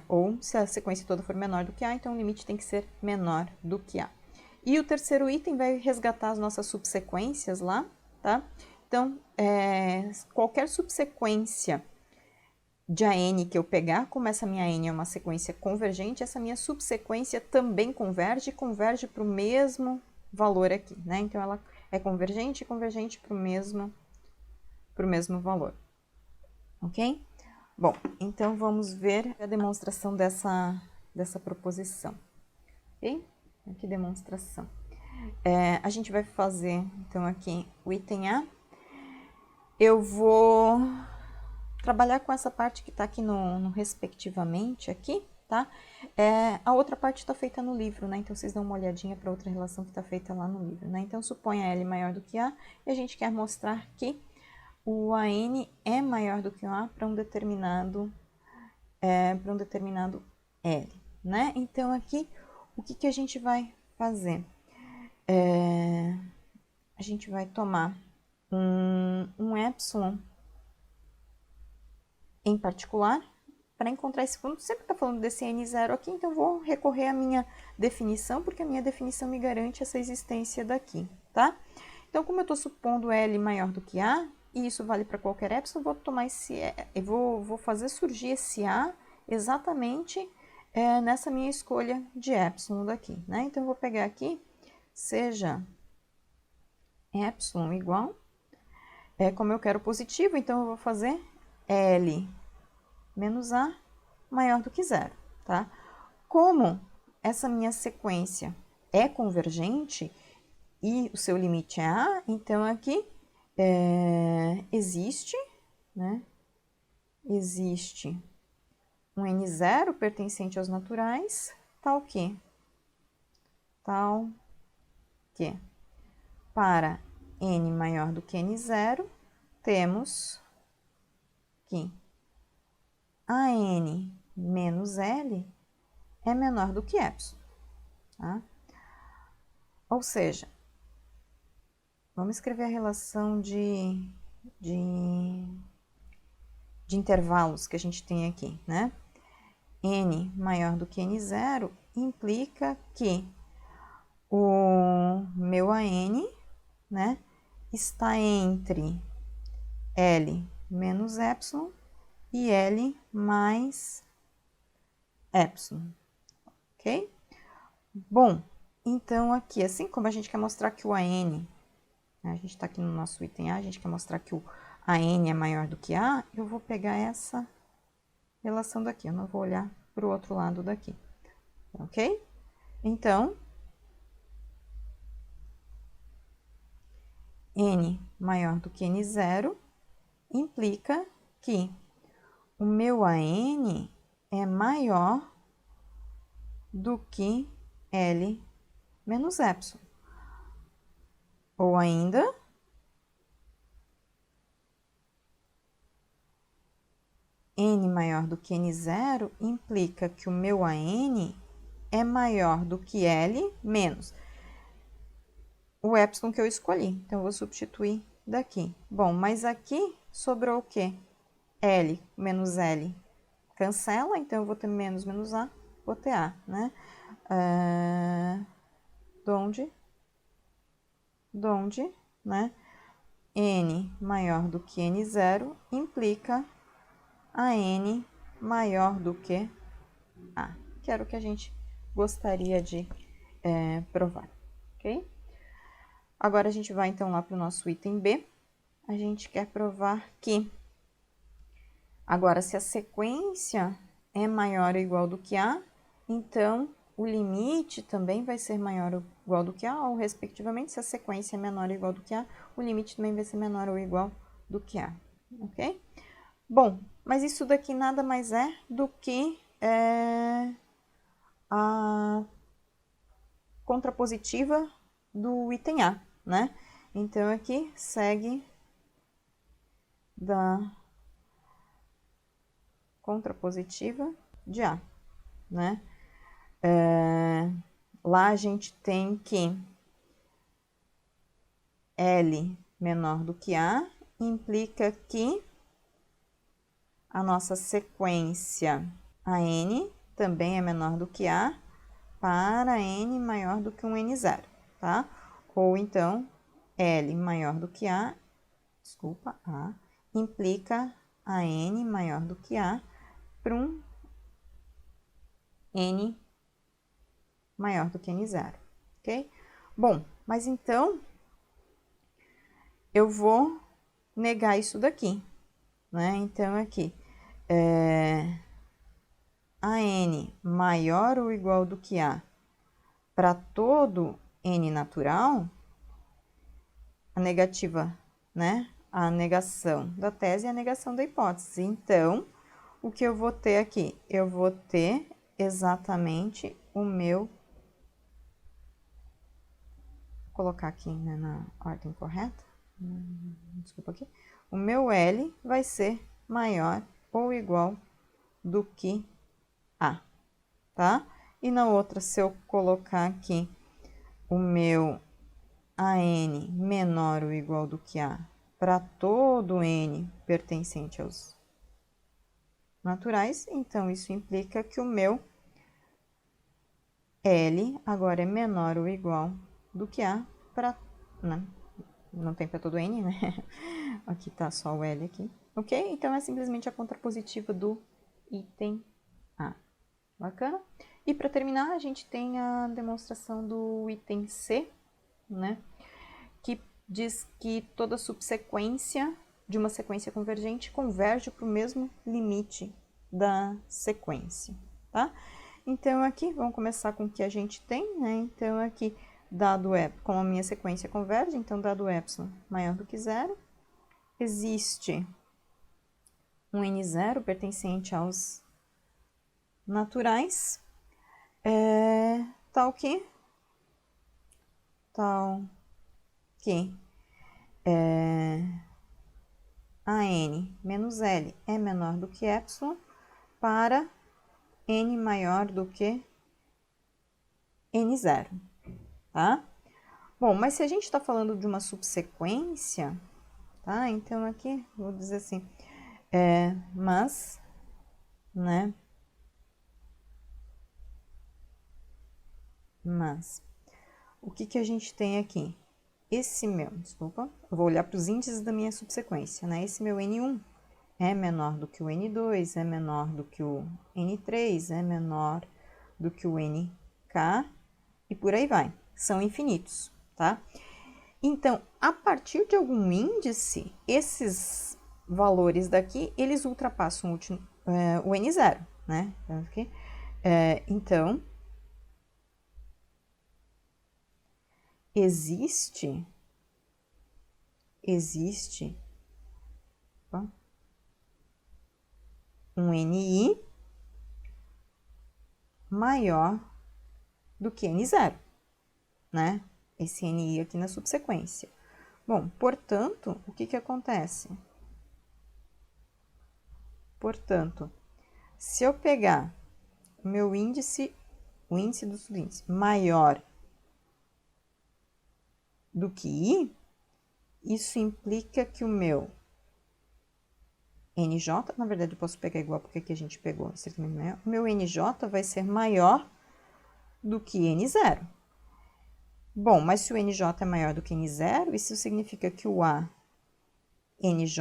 Ou se a sequência toda for menor do que A, então o limite tem que ser menor do que A. E o terceiro item vai resgatar as nossas subsequências lá, tá? Então, qualquer subsequência de AN que eu pegar, como essa minha N é uma sequência convergente, essa minha subsequência também converge para o mesmo valor aqui, né? Então, ela é convergente e convergente para o mesmo valor, ok? Bom, então vamos ver a demonstração dessa proposição, ok? Aqui, demonstração. A gente vai fazer, então, aqui o item A. Eu vou trabalhar com essa parte que está aqui no respectivamente aqui, tá? A outra parte está feita no livro, né? Então, vocês dão uma olhadinha para outra relação que está feita lá no livro, né? Então, suponha L maior do que A, e a gente quer mostrar que o AN é maior do que o A para um determinado L, né? Então, aqui, o que a gente vai fazer? A gente vai tomar um epsilon em particular para encontrar esse ponto. Sempre está falando desse N0 aqui, então eu vou recorrer à minha definição, porque a minha definição me garante essa existência daqui, tá? Então, como eu estou supondo L maior do que A, e isso vale para qualquer epsilon, eu vou tomar vou fazer surgir esse A exatamente nessa minha escolha de epsilon daqui, né? Então, eu vou pegar aqui, seja epsilon igual, como eu quero positivo, então eu vou fazer L menos A maior do que zero, tá? Como essa minha sequência é convergente e o seu limite é A, então aqui existe, né? Existe um N0 pertencente aos naturais, tal que para N maior do que N0, temos que AN menos L é menor do que epsilon, tá? Ou seja, vamos escrever a relação de intervalos que a gente tem aqui, né? N maior do que N0 implica que o meu AN, né, está entre L menos epsilon e L mais epsilon, ok? Bom, então aqui, assim como a gente quer mostrar que o AN, né, a gente está aqui no nosso item A, a gente quer mostrar que o AN é maior do que A, eu vou pegar essa relação daqui, eu não vou olhar para o outro lado daqui, ok? Então, N maior do que N0 implica que o meu AN é maior do que L menos epsilon. Ou ainda, N maior do que N0 implica que o meu AN é maior do que L menos. o epsilon que eu escolhi. Então, eu vou substituir daqui. Bom, mas aqui sobrou o quê? L menos L cancela, então eu vou ter menos A, vou ter A, né? Donde, né? N maior do que N0 implica a N maior do que A, que era o que a gente gostaria de provar, ok? Agora, a gente vai, então, lá para o nosso item B. A gente quer provar que, agora, se a sequência é maior ou igual do que A, então, o limite também vai ser maior ou igual do que A, ou, respectivamente, se a sequência é menor ou igual do que A, o limite também vai ser menor ou igual do que A, ok? Bom, mas isso daqui nada mais é do que a contrapositiva do item A, né? Então, aqui segue da contrapositiva de A, né? Lá a gente tem que L menor do que A implica que a nossa sequência AN também é menor do que A para N maior do que um N0, tá? Ou então, L maior do que A, A, implica a N maior do que A para um N maior do que N0, ok? Bom, mas então, eu vou negar isso daqui, né? Então, aqui, a N maior ou igual do que A para todo N natural, a negativa, né? A negação da tese e a negação da hipótese. Então, o que eu vou ter aqui? Eu vou ter exatamente o meu... Vou colocar aqui, né, na ordem correta. Desculpa aqui. O meu L vai ser maior ou igual do que A, tá? E na outra, se eu colocar aqui o meu AN menor ou igual do que A para todo N pertencente aos naturais, então isso implica que o meu L agora é menor ou igual do que A para... Não tem para todo N, né? Aqui tá só o L aqui, ok? Então, é simplesmente a contrapositiva do item A. Bacana? E para terminar, a gente tem a demonstração do item C, né? Que diz que toda subsequência de uma sequência convergente converge para o mesmo limite da sequência, tá? Então, aqui, vamos começar com o que a gente tem, né? Então, aqui, dado como a minha sequência converge, então, dado epsilon maior do que zero, existe um N0 pertencente aos naturais, tal que a N menos L é menor do que epsilon para N maior do que N0, tá? Bom, mas se a gente está falando de uma subsequência, tá? Então, aqui, vou dizer assim, mas, né? Mas, o que que a gente tem aqui? Esse meu, desculpa, eu vou olhar para os índices da minha subsequência, né? Esse meu N1 é menor do que o N2, é menor do que o N3, é menor do que o NK, e por aí vai. São infinitos, tá? Então, a partir de algum índice, esses valores daqui, eles ultrapassam o N0, né? Então, existe um NI maior do que N0, né? Esse NI aqui na subsequência. Bom, portanto, o que que acontece? Portanto, se eu pegar o meu índice, o índice do subíndice maior do que I, isso implica que o meu NJ, na verdade eu posso pegar igual porque aqui a gente pegou estritamente maior, o meu NJ vai ser maior do que N0. Bom, mas se o NJ é maior do que N0, isso significa que o A NJ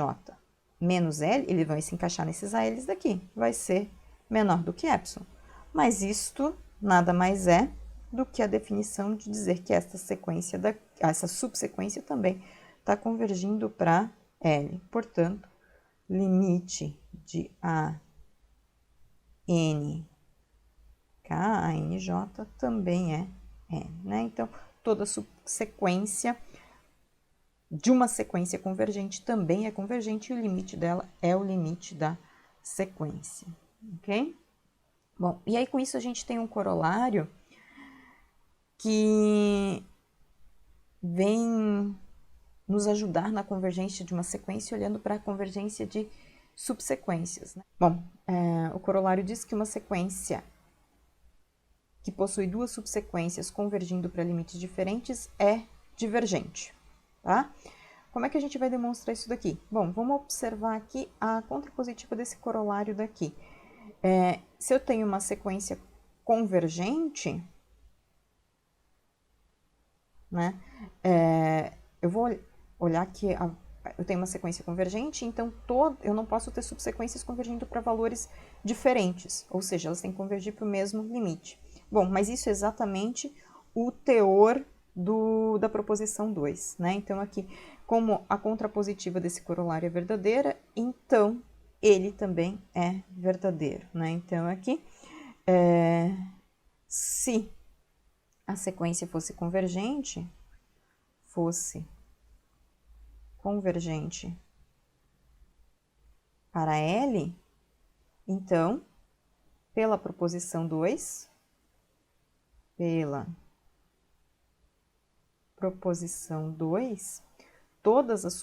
menos L, eles vão se encaixar nesses ALs daqui, vai ser menor do que epsilon. Mas isto nada mais é do que a definição de dizer que essa subsequência também está convergindo para L. Portanto, limite de A N K a NJ também é N, né? Então, toda subsequência de uma sequência convergente também é convergente e o limite dela é o limite da sequência, ok? Bom, e aí com isso a gente tem um corolário que vem nos ajudar na convergência de uma sequência olhando para a convergência de subsequências, né? Bom, o corolário diz que uma sequência que possui duas subsequências convergindo para limites diferentes é divergente, tá? Como é que a gente vai demonstrar isso daqui? Bom, vamos observar aqui a contrapositiva desse corolário daqui. Se eu tenho uma sequência convergente, né? Eu vou olhar que eu tenho uma sequência convergente, então eu não posso ter subsequências convergindo para valores diferentes, ou seja, elas têm que convergir para o mesmo limite. Bom, mas isso é exatamente o teor da proposição 2, né? Então, aqui, como a contrapositiva desse corolário é verdadeira, então ele também é verdadeiro, né? Então, aqui, se a sequência fosse convergente para L, então, pela proposição 2, todas as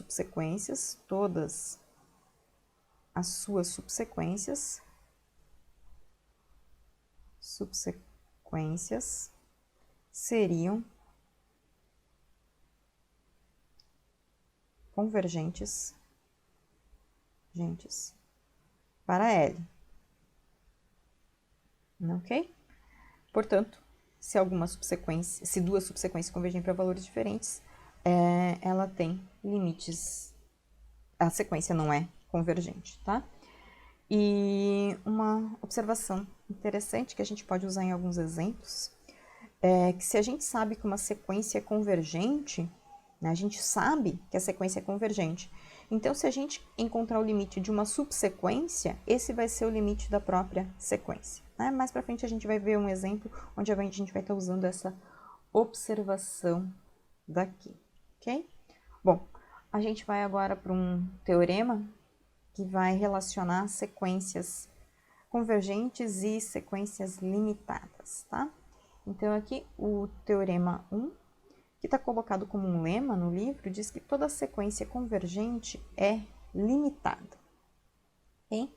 suas subsequências seriam convergentes para L. Ok? Portanto, se duas subsequências convergem para valores diferentes, ela tem limites, a sequência não é convergente, tá? E uma observação interessante que a gente pode usar em alguns exemplos é que se a gente sabe que uma sequência é convergente, né, a gente sabe que a sequência é convergente. Então, se a gente encontrar o limite de uma subsequência, esse vai ser o limite da própria sequência, né? Mais para frente a gente vai ver um exemplo onde a gente vai estar usando essa observação daqui, ok? Bom, a gente vai agora para um teorema que vai relacionar sequências convergentes e sequências limitadas, tá? Então, aqui o teorema 1, que está colocado como um lema no livro, diz que toda sequência convergente é limitada. Ok?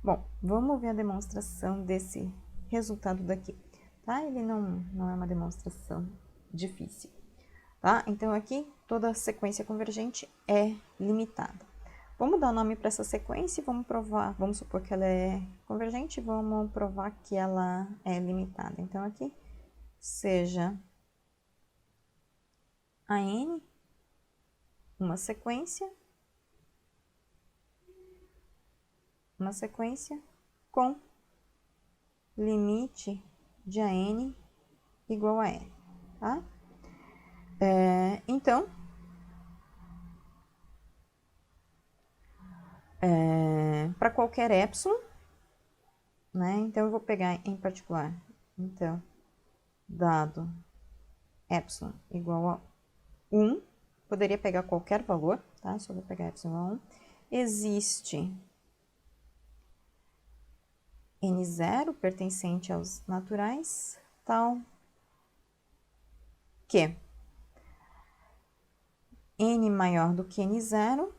Bom, vamos ver a demonstração desse resultado daqui, tá? Ele não é uma demonstração difícil, tá? Então, aqui, toda sequência convergente é limitada. Vamos dar nome para essa sequência e vamos supor que ela é convergente, vamos provar que ela é limitada. Então, aqui, seja a N uma sequência com limite de AN igual a N, tá? Então, para qualquer epsilon, né? Então, eu vou pegar em particular, então, dado epsilon igual a 1, poderia pegar qualquer valor, tá? Só vou pegar epsilon a 1. Existe N0 pertencente aos naturais, tal que N maior do que N0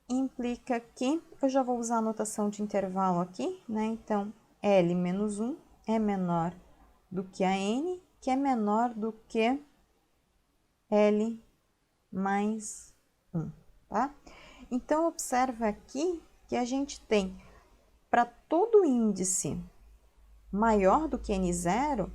implica que, eu já vou usar a notação de intervalo aqui, né? Então, L menos 1 é menor do que a N, que é menor do que L mais 1, tá? Então, observa aqui que a gente tem, para todo índice maior do que n0,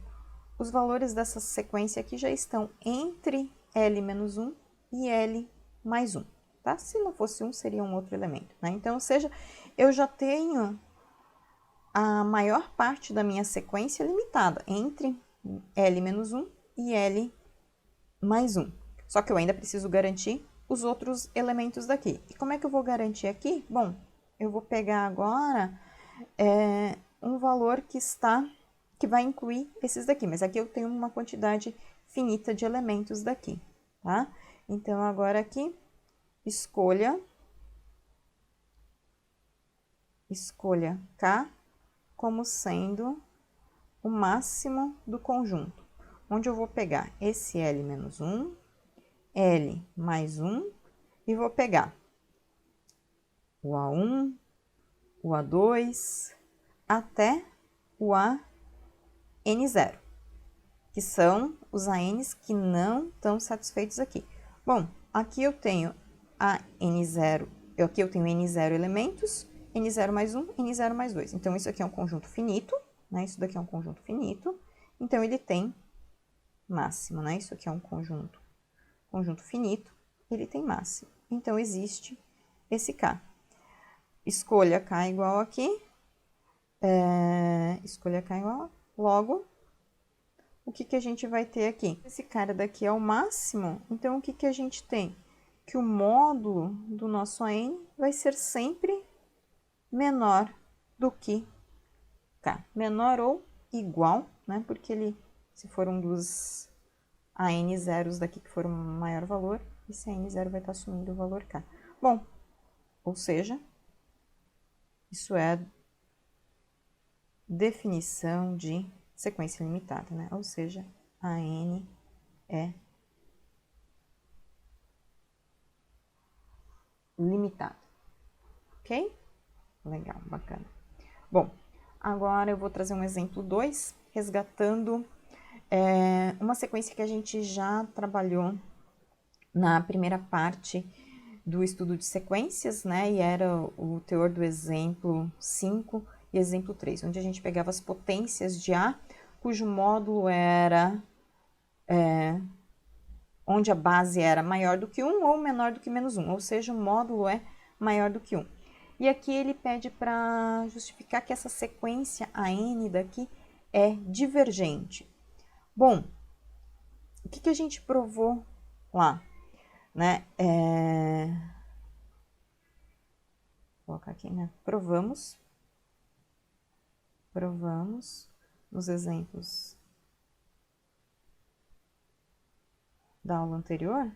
os valores dessa sequência aqui já estão entre L menos 1 e L mais 1, tá? Se não fosse 1, seria um outro elemento, né? Então, ou seja, eu já tenho a maior parte da minha sequência limitada entre L menos 1 e L mais 1. Só que eu ainda preciso garantir os outros elementos daqui. E como é que eu vou garantir aqui? Bom, eu vou pegar agora um valor que vai incluir esses daqui, mas aqui eu tenho uma quantidade finita de elementos daqui, tá? Então, agora aqui, escolha K como sendo o máximo do conjunto, onde eu vou pegar esse L menos 1, L mais 1, e vou pegar o A1, o A2, até o AN0, que são os ANs que não estão satisfeitos aqui. Bom, aqui eu tenho a N0, aqui eu tenho N0 elementos, N0 mais 1, N0 mais 2. Então, isso aqui é um conjunto finito, né? Isso daqui é um conjunto finito, então ele tem máximo, né? Isso aqui é um conjunto finito, ele tem máximo. Então, existe esse K. Escolha K igual aqui, escolha K igual, logo, o que a gente vai ter aqui? Esse cara daqui é o máximo, então o que a gente tem? Que o módulo do nosso AN vai ser sempre menor do que K. Menor ou igual, né? Porque ele, se for um dos AN zeros daqui que for um maior valor, esse AN zero vai estar assumindo o valor K. Bom, ou seja, isso é definição de sequência limitada, né? Ou seja, a N é limitada, ok? Legal, bacana. Bom, agora eu vou trazer um exemplo 2, resgatando uma sequência que a gente já trabalhou na primeira parte do estudo de sequências, né? E era o teor do exemplo 5 e exemplo 3, onde a gente pegava as potências de A, cujo módulo era onde a base era maior do que 1 ou menor do que menos 1, ou seja, o módulo é maior do que 1. E aqui ele pede para justificar que essa sequência AN daqui é divergente. Bom, o que a gente provou lá? Né? Vou colocar aqui, né? Provamos nos exemplos da aula anterior,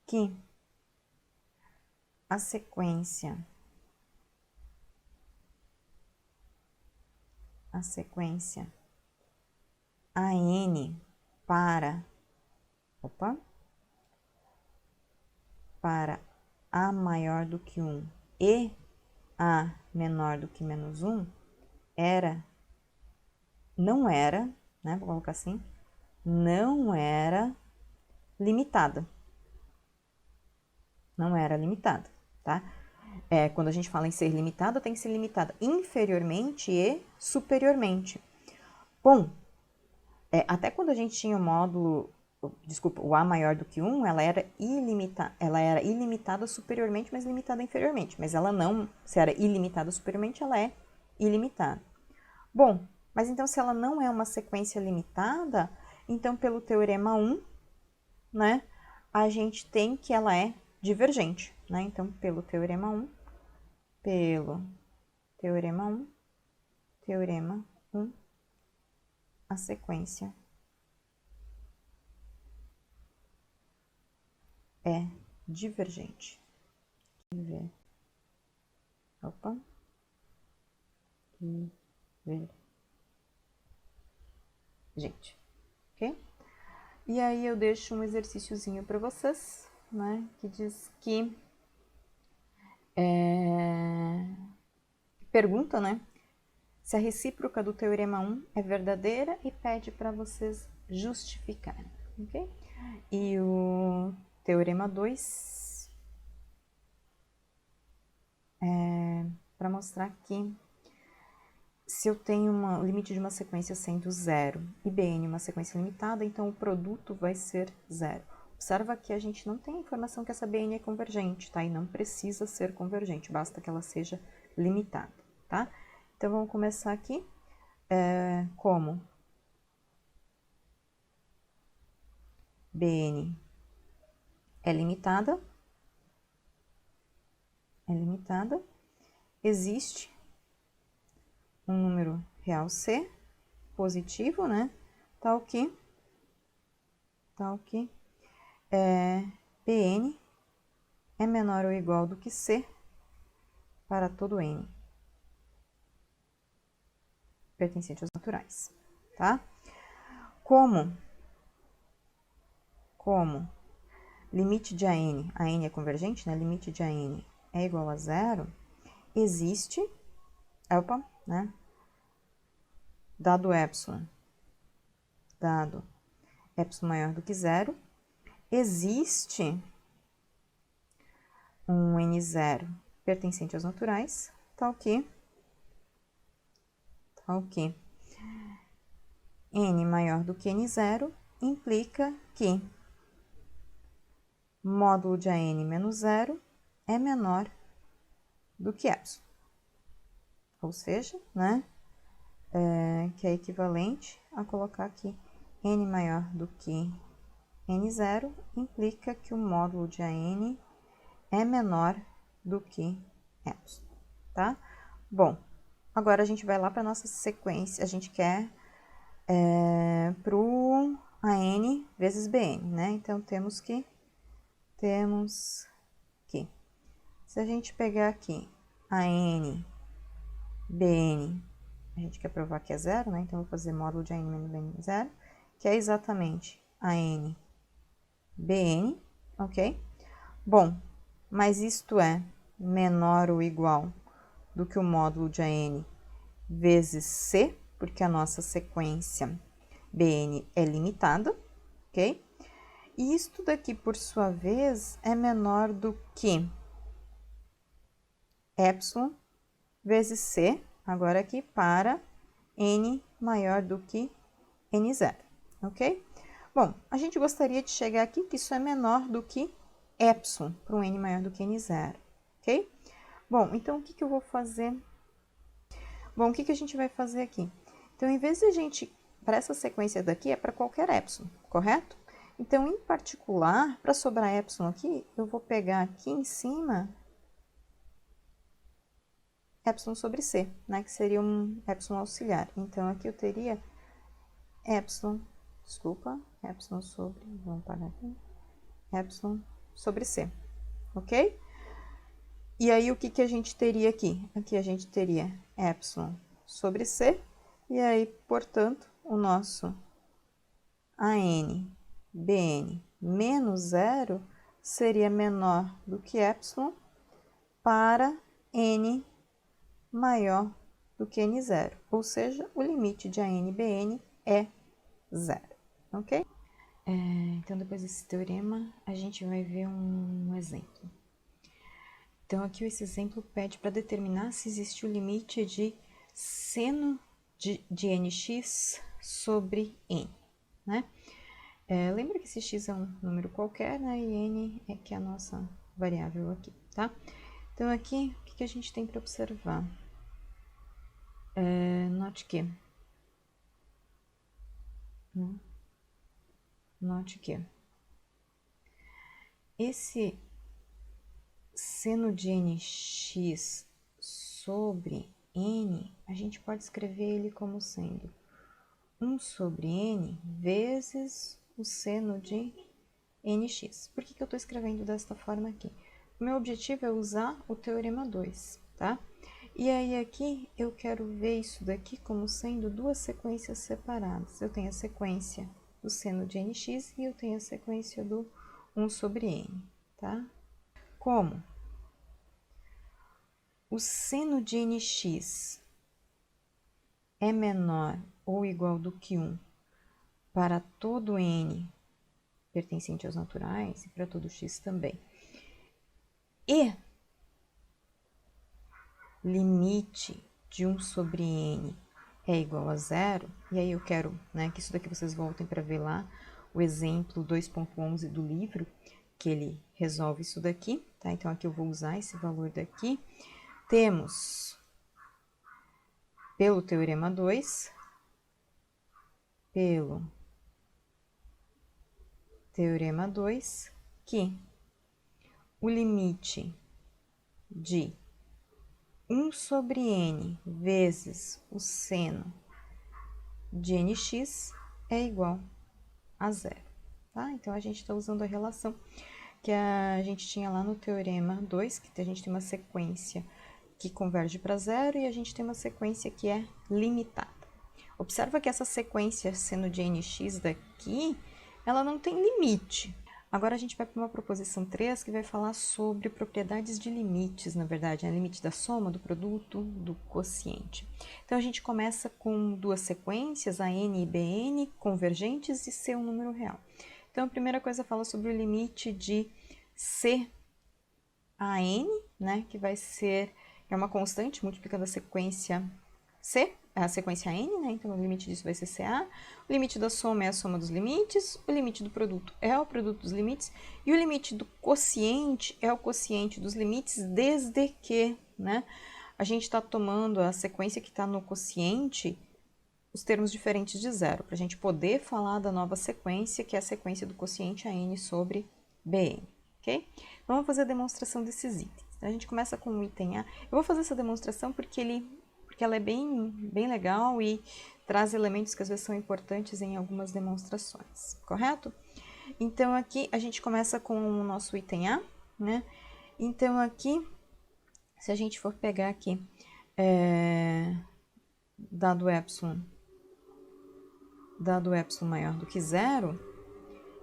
que a sequência AN para A maior do que 1 e A menor do que menos 1 não era, né, vou colocar assim, não era limitada. Não era limitada, tá? Quando a gente fala em ser limitada, tem que ser limitada inferiormente e superiormente. Bom, até quando a gente tinha o módulo, o A maior do que 1, ela era ilimitada superiormente, mas limitada inferiormente. Mas ela não, se era ilimitada superiormente, ela é ilimitada. Bom, mas então se ela não é uma sequência limitada, então pelo teorema 1, né, a gente tem que ela é divergente, né? Então, pelo teorema 1, a sequência é divergente. Gente, ok? E aí eu deixo um exercíciozinho para vocês, né? Que diz que pergunta, né? se a recíproca do teorema 1 é verdadeira e pede para vocês justificarem, ok? E o teorema 2 é para mostrar que se eu tenho o limite de uma sequência sendo zero e Bn uma sequência limitada, então o produto vai ser zero. Observa que a gente não tem a informação que essa Bn é convergente, tá? E não precisa ser convergente, basta que ela seja limitada, tá? Então, vamos começar aqui. Como Bn é limitada, existe um número real C, positivo, né? Tal que Bn é menor ou igual do que C para todo N pertencente aos naturais, tá? Como limite de AN é convergente, né? Limite de AN é igual a zero, existe, né? Dado epsilon maior do que zero, existe um N0 pertencente aos naturais, tal que N maior do que N0 implica que módulo de AN menos zero é menor do que epsilon. Ou seja, né, que é equivalente a colocar aqui N maior do que N0 implica que o módulo de AN é menor do que epsilon, tá? Bom, agora a gente vai lá para nossa sequência, a gente quer para o AN vezes BN, né? Então, temos que, se a gente pegar aqui AN, BN, a gente quer provar que é zero, né? Então, vou fazer módulo de AN menos BN zero, que é exatamente AN, BN, ok? Bom, mas isto é menor ou igual do que o módulo de AN vezes C, porque a nossa sequência Bn é limitada, ok? E isto daqui, por sua vez, é menor do que epsilon vezes C, agora aqui para N maior do que N0, ok? Bom, a gente gostaria de chegar aqui que isso é menor do que epsilon para um N maior do que N0, ok? Bom, então o que eu vou fazer? Bom, o que a gente vai fazer aqui? Então, em vez de a gente, para essa sequência daqui, é para qualquer epsilon, correto? Então, em particular, para sobrar epsilon aqui, eu vou pegar aqui em cima epsilon sobre C, né? Que seria um epsilon auxiliar. Então, aqui eu teria epsilon sobre, vamos parar aqui, epsilon sobre C, ok? E aí, o que a gente teria aqui? Aqui a gente teria epsilon sobre C, e aí, portanto, o nosso AN, BN menos zero seria menor do que epsilon para N maior do que N0, ou seja, o limite de AN/BN é zero, ok? Então, depois desse teorema, a gente vai ver um exemplo. Então, aqui esse exemplo pede para determinar se existe o limite de seno de nx sobre n, né? Lembra que esse x é um número qualquer, né? E n é que é a nossa variável aqui, tá? Então, aqui, o que a gente tem para observar? Note que esse seno de nx sobre n, a gente pode escrever ele como sendo 1 sobre n vezes o seno de nx. Por que eu estou escrevendo desta forma aqui? O meu objetivo é usar o teorema 2, tá? E aí aqui eu quero ver isso daqui como sendo duas sequências separadas. Eu tenho a sequência do seno de nx e eu tenho a sequência do 1 sobre n, tá? Como o seno de nx é menor ou igual do que 1 para todo n pertencente aos naturais e para todo x também. E limite de 1 sobre n é igual a 0, e aí eu quero, né, que isso daqui vocês voltem para ver lá o exemplo 2.11 do livro, que ele resolve isso daqui, tá? Então, aqui eu vou usar esse valor daqui. Temos, pelo teorema 2, que o limite de 1 sobre n vezes o seno de nx é igual a 0, tá? Então, a gente está usando a relação que a gente tinha lá no teorema 2, que a gente tem uma sequência que converge para 0 e a gente tem uma sequência que é limitada. Observa que essa sequência seno de nx daqui, ela não tem limite. Agora a gente vai para uma proposição 3 que vai falar sobre propriedades de limites, na verdade, né? Limite da soma, do produto, do quociente. Então a gente começa com duas sequências, a n e bn, convergentes e c um número real. Então a primeira coisa fala sobre o limite de c a n, né, que vai ser uma constante multiplicando a sequência c, a sequência n, né, então o limite disso vai ser ca, o limite da soma é a soma dos limites, o limite do produto é o produto dos limites, e o limite do quociente é o quociente dos limites, desde que, né, a gente está tomando a sequência que está no quociente, os termos diferentes de zero, para a gente poder falar da nova sequência, que é a sequência do quociente a n sobre bn, ok? Vamos fazer a demonstração desses itens. A gente começa com o item A. Eu vou fazer essa demonstração porque ela é bem legal e traz elementos que às vezes são importantes em algumas demonstrações, correto? Então, aqui a gente começa com o nosso item A, né? Então, aqui, se a gente for pegar aqui, dado epsilon maior do que 0,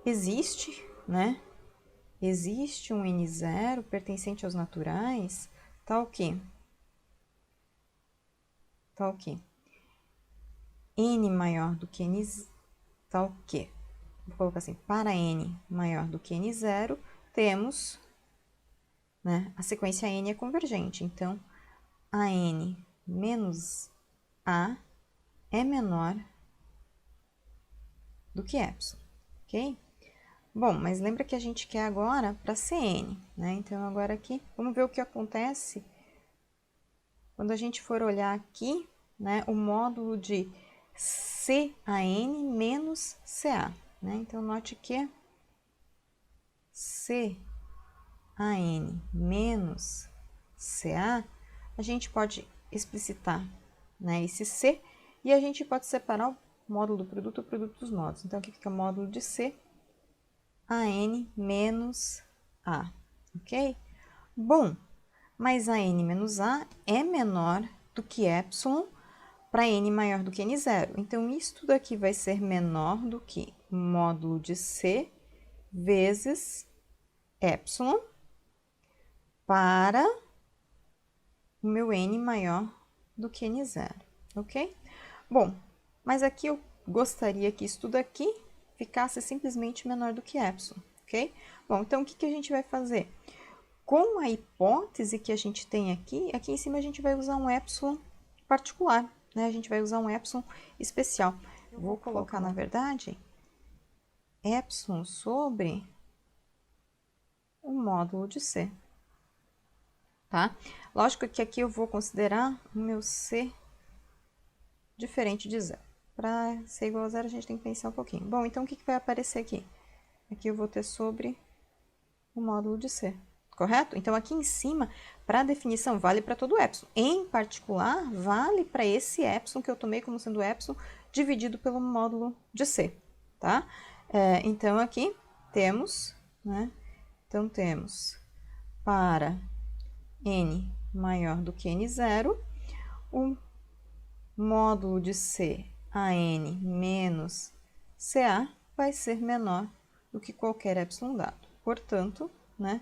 existe, né? Existe um n0 pertencente aos naturais, tal que n maior do que n, tal que, vou colocar assim, para n maior do que n0, temos, né, a sequência n é convergente, então, a n menos a é menor do que epsilon, ok? Bom, mas lembra que a gente quer agora para Cn, né? Então, agora aqui, vamos ver o que acontece quando a gente for olhar aqui, né, o módulo de CAN menos CA, né? Então, note que CAN menos CA, a gente pode explicitar, né, esse C, e a gente pode separar o módulo do produto dos módulos. Então, aqui fica o módulo de C, AN menos A, ok? Bom, mas a n menos a é menor do que epsilon para n maior do que n0. Então, isso daqui vai ser menor do que módulo de C vezes epsilon para o meu n maior do que n0, ok? Bom, mas aqui eu gostaria que isso tudo aqui ficasse simplesmente menor do que epsilon, ok? Bom, então o que a gente vai fazer? Com a hipótese que a gente tem aqui em cima a gente vai usar um epsilon particular, né? A gente vai usar um epsilon especial. Eu vou colocar, na verdade, epsilon sobre o módulo de C, tá? Lógico que aqui eu vou considerar o meu C diferente de zero. Para ser igual a zero, a gente tem que pensar um pouquinho. Bom, então o que vai aparecer aqui? Aqui eu vou ter sobre o módulo de C, correto? Então, aqui em cima, para a definição, vale para todo epsilon. Em particular, vale para esse epsilon que eu tomei como sendo epsilon dividido pelo módulo de C, tá? Então, aqui temos, né? Então, temos para n maior do que n0, o módulo de C a n menos CA vai ser menor do que qualquer epsilon dado. Portanto, né,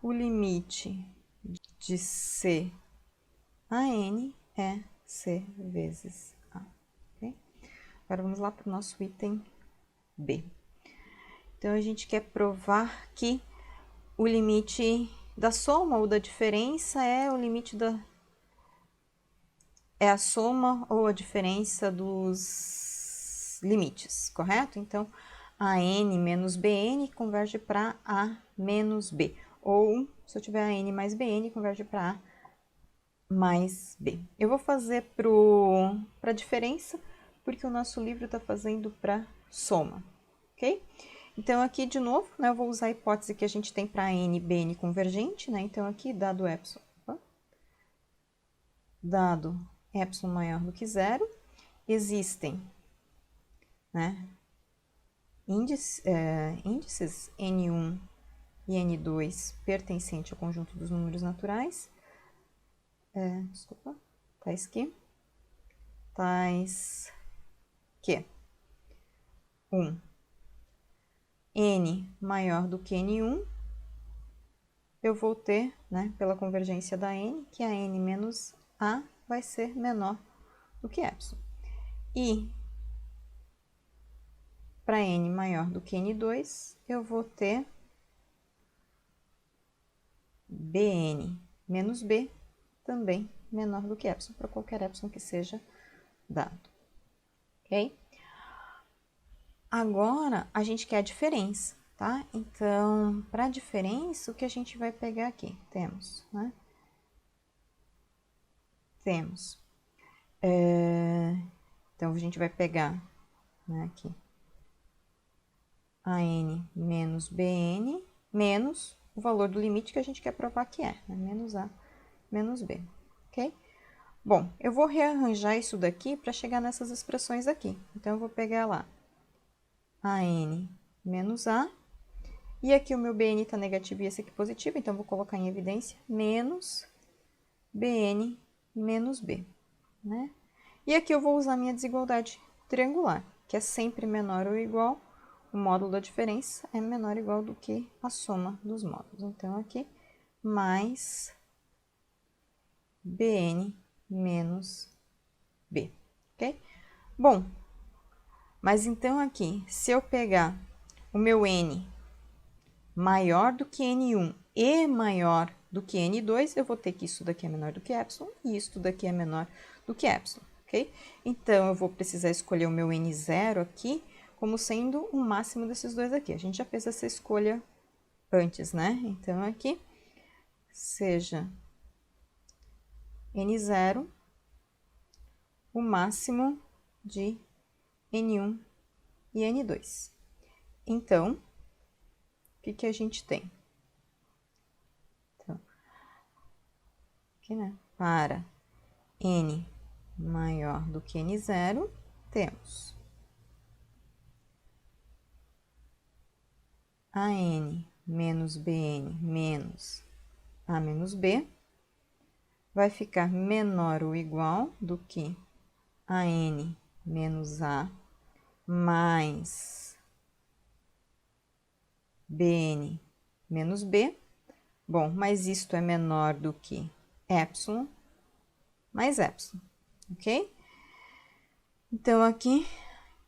o limite de C a n é C vezes A. Agora vamos lá para o nosso item B. Então, a gente quer provar que o limite da soma ou da diferença é o limite da... é a soma ou a diferença dos limites, correto? Então, AN menos BN converge para A menos B. Ou, se eu tiver AN mais BN, converge para A mais B. Eu vou fazer para a diferença, porque o nosso livro está fazendo para soma, ok? Então, aqui, de novo, né, eu vou usar a hipótese que a gente tem para N, BN convergente, né? Então, aqui, dado epsilon maior do que zero, existem, né, índices N1 e N2 pertencente ao conjunto dos números naturais. Desculpa, tais que 1. N maior do que N1, eu vou ter, né, pela convergência da N, que a N menos A vai ser menor do que epsilon. E para N maior do que N2, eu vou ter Bn menos B também menor do que epsilon, para qualquer epsilon que seja dado. Ok? Agora, a gente quer a diferença, tá? Então, para a diferença, o que a gente vai pegar aqui? Temos, né? Temos. Então, a gente vai pegar, né, aqui, AN menos BN menos o valor do limite que a gente quer provar que é, né? Menos A menos B, ok? Bom, eu vou rearranjar isso daqui para chegar nessas expressões aqui. Então, eu vou pegar lá AN menos A, e aqui o meu BN está negativo e esse aqui positivo, então, eu vou colocar em evidência menos BN menos B, né? E aqui eu vou usar minha desigualdade triangular, que é sempre menor ou igual, o módulo da diferença é menor ou igual do que a soma dos módulos. Então, aqui, mais BN menos B, ok? Bom, mas então aqui, se eu pegar o meu N maior do que N1 e maior do que N2, eu vou ter que isso daqui é menor do que epsilon e isso daqui é menor do que epsilon, ok? Então, eu vou precisar escolher o meu N0 aqui como sendo o máximo desses dois aqui. A gente já fez essa escolha antes, né? Então, aqui, seja N0 o máximo de N1 e N2. Então, o que a gente tem? Então, aqui, né? Para N maior do que N0, temos AN menos BN menos A menos B, vai ficar menor ou igual do que AN menos A mais BN menos B. Bom, mas isto é menor do que epsilon mais epsilon, ok? Então, aqui,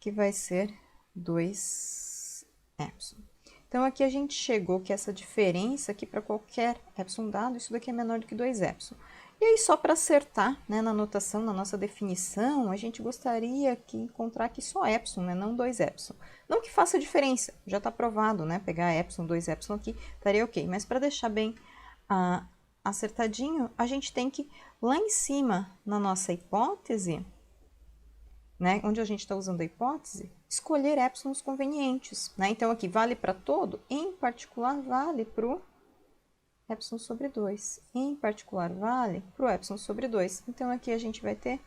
que vai ser 2 epsilon. Então, aqui a gente chegou que essa diferença aqui para qualquer epsilon dado, isso daqui é menor do que 2 epsilon. E aí, só para acertar, né, na notação, na nossa definição, a gente gostaria que encontrar aqui só epsilon, né, não 2 epsilon. Não que faça diferença, já está provado, né, pegar epsilon, 2 epsilon aqui, estaria ok. Mas para deixar bem acertadinho, a gente tem que, lá em cima, na nossa hipótese, né, onde a gente está usando a hipótese, escolher épsilons convenientes, né? Então, aqui vale para todo, em particular vale para o epsilon sobre 2. Em particular vale para o epsilon sobre 2. Então, aqui a gente vai ter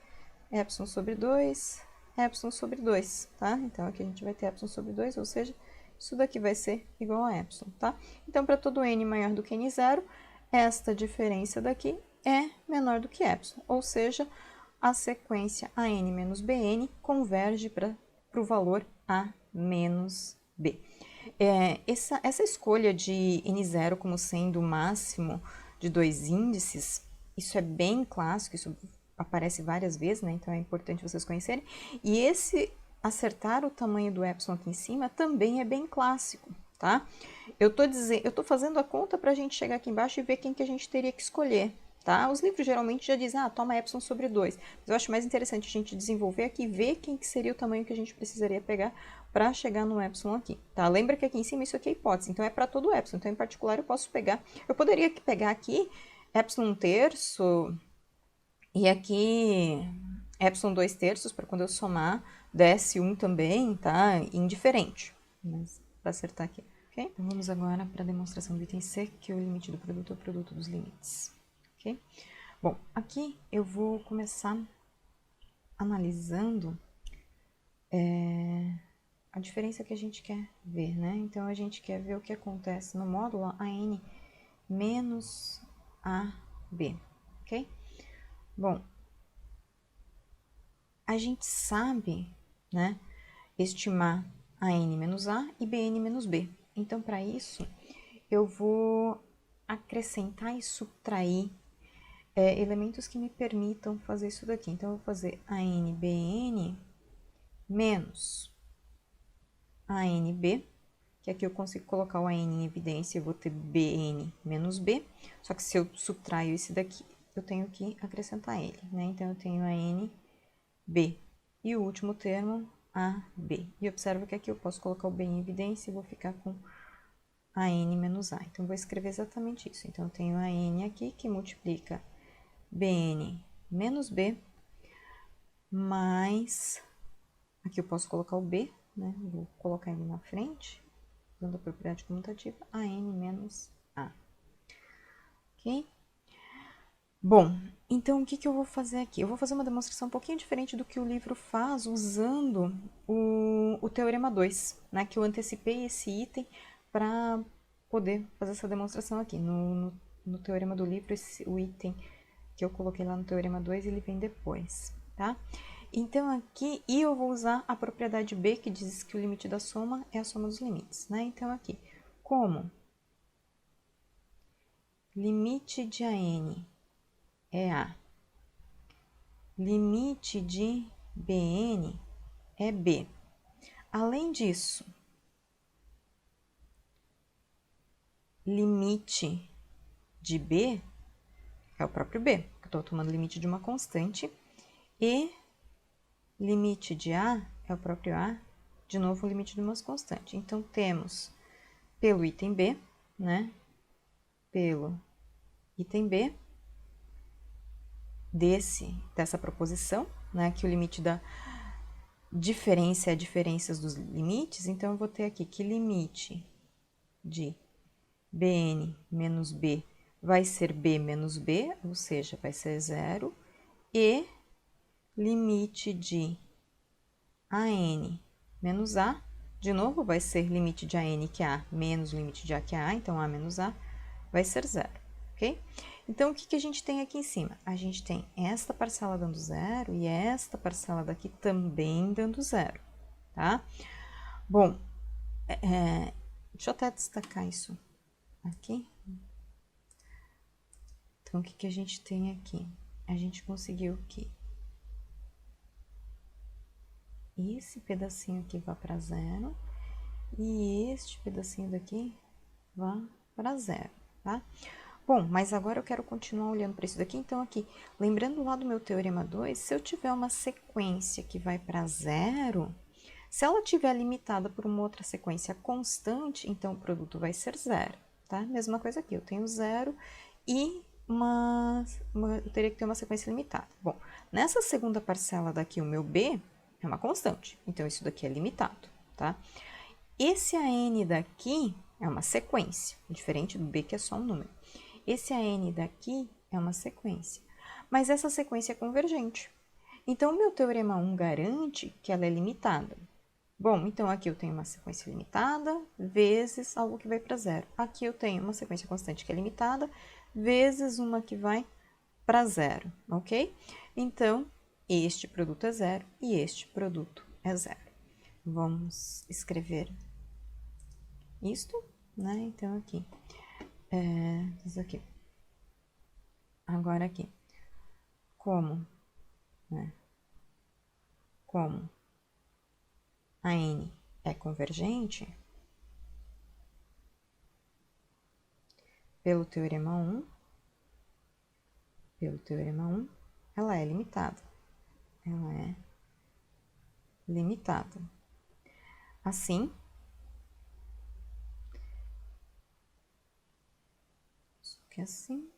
epsilon sobre 2, epsilon sobre 2, tá? Então, aqui a gente vai ter epsilon sobre 2, ou seja, isso daqui vai ser igual a epsilon, tá? Então, para todo n maior do que n0, esta diferença daqui é menor do que epsilon, ou seja, a sequência AN menos BN converge para o valor A menos B. Essa escolha de N0 como sendo o máximo de dois índices, isso é bem clássico, isso aparece várias vezes, né? Então é importante vocês conhecerem. E acertar o tamanho do epsilon aqui em cima também é bem clássico, tá? Eu tô fazendo a conta para a gente chegar aqui embaixo e ver quem que a gente teria que escolher, tá? Os livros geralmente já dizem, toma epsilon sobre 2. Mas eu acho mais interessante a gente desenvolver aqui e ver quem que seria o tamanho que a gente precisaria pegar para chegar no epsilon aqui, tá? Lembra que aqui em cima isso aqui é hipótese, então é para todo o epsilon. Então, em particular, eu poderia pegar aqui epsilon 1/3 e aqui epsilon 2/3 para quando eu somar desse 1 também, tá? Indiferente, mas para acertar aqui. Okay? Então, vamos agora para a demonstração do item C, que é o limite do produto é o produto dos limites. Okay? Bom, aqui eu vou começar analisando a diferença que a gente quer ver, né? Então, a gente quer ver o que acontece no módulo AN menos AB, ok? Bom, a gente sabe, né, estimar AN menos A e BN menos B. Então, para isso, eu vou acrescentar e subtrair elementos que me permitam fazer isso daqui. Então, eu vou fazer AN/BN menos ANB, que aqui eu consigo colocar o AN em evidência, eu vou ter BN menos B, só que se eu subtraio esse daqui, eu tenho que acrescentar ele, né? Então, eu tenho ANB e o último termo, AB. E observa que aqui eu posso colocar o B em evidência e vou ficar com AN menos A. Então, vou escrever exatamente isso. Então, eu tenho AN aqui que multiplica BN menos B, mais, aqui eu posso colocar o B, né? Vou colocar ele na frente, usando a propriedade comutativa, AN menos A. Ok? Bom, então o que eu vou fazer aqui? Eu vou fazer uma demonstração um pouquinho diferente do que o livro faz, usando o Teorema 2, né? Que eu antecipei esse item para poder fazer essa demonstração aqui. No Teorema do livro, o item que eu coloquei lá no Teorema 2, ele vem depois, tá? Então, aqui, e eu vou usar a propriedade B, que diz que o limite da soma é a soma dos limites, né? Então, aqui, como limite de AN é A, limite de BN é B. Além disso, limite de B é o próprio B, que eu estou tomando limite de uma constante, e limite de A é o próprio A, de novo o limite de uma constante. Então, temos pelo item B, né? Pelo item B, dessa proposição, né? Que o limite da diferença é diferenças dos limites. Então, eu vou ter aqui que limite de Bn menos B vai ser B menos B, ou seja, vai ser 0, e limite de AN menos A, de novo, vai ser limite de AN que é A menos limite de A que é A, então A menos A vai ser 0, ok? Então, o que a gente tem aqui em cima? A gente tem esta parcela dando 0 e esta parcela daqui também dando 0, tá? Bom, deixa eu até destacar isso aqui. Então, o que a gente tem aqui? A gente conseguiu que esse pedacinho aqui vá para 0 e este pedacinho daqui vá para 0, tá? Bom, mas agora eu quero continuar olhando para isso daqui. Então, aqui, lembrando lá do meu Teorema 2, se eu tiver uma sequência que vai para 0, se ela estiver limitada por uma outra sequência constante, então o produto vai ser 0, tá? Mesma coisa aqui, eu tenho 0 e eu teria que ter uma sequência limitada. Bom, nessa segunda parcela daqui, o meu B é uma constante, então isso daqui é limitado, tá? Esse AN daqui é uma sequência, diferente do B, que é só um número. Esse AN daqui é uma sequência, mas essa sequência é convergente. Então, o meu Teorema 1 garante que ela é limitada. Bom, então aqui eu tenho uma sequência limitada vezes algo que vai para 0. Aqui eu tenho uma sequência constante que é limitada vezes uma que vai para 0, ok? Então, este produto é 0 e este produto é 0. Vamos escrever isto, né? Então, aqui. Isso aqui. Agora, aqui. Como, né? Como a n é convergente, pelo teorema 1, ela é limitada. Ela é limitada. Assim, que assim,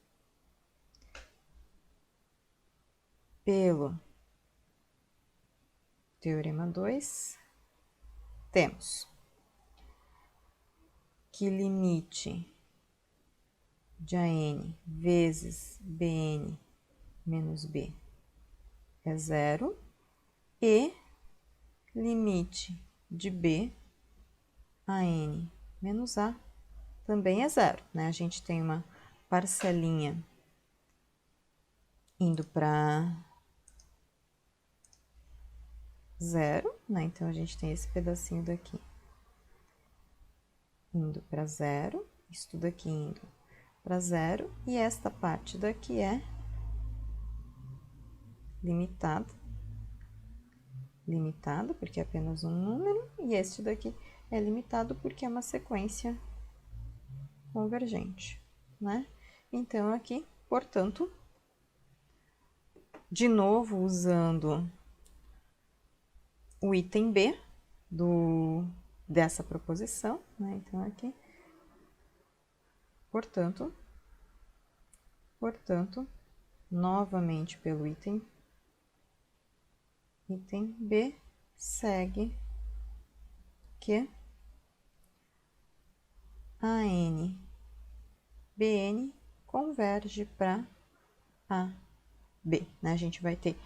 pelo teorema 2, temos que limite de AN vezes BN menos B é zero e limite de B a N menos A também é zero, né? A gente tem uma parcelinha indo para zero, né? Então, a gente tem esse pedacinho daqui indo para zero, isso tudo aqui indo para zero, e esta parte daqui é limitada, porque é apenas um número, e este daqui é limitado porque é uma sequência convergente, né? Então, aqui, portanto, de novo, usando o item B dessa proposição, né? Então, aqui, portanto, novamente pelo item B, segue que a n BN converge para a B, né? A gente vai ter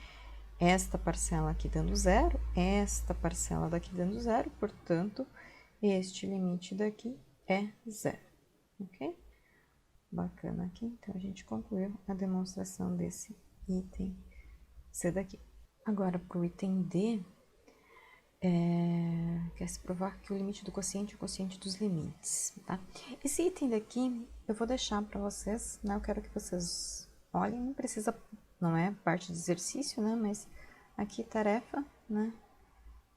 esta parcela aqui dando zero, esta parcela daqui dando zero, portanto, este limite daqui é zero, ok? Bacana aqui, então a gente concluiu a demonstração desse item C daqui. Agora, para o item D, quer se provar que o limite do quociente é o quociente dos limites, tá? Esse item daqui eu vou deixar para vocês, né? Eu quero que vocês olhem, não precisa, não é parte de exercício, né? Mas aqui tarefa, né?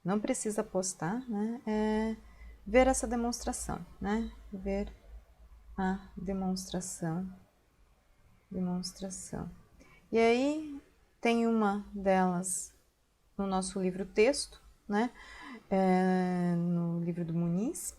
Não precisa postar, né? Ver essa demonstração, né? Ver a demonstração. E aí, tem uma delas no nosso livro texto, né? No livro do Muniz.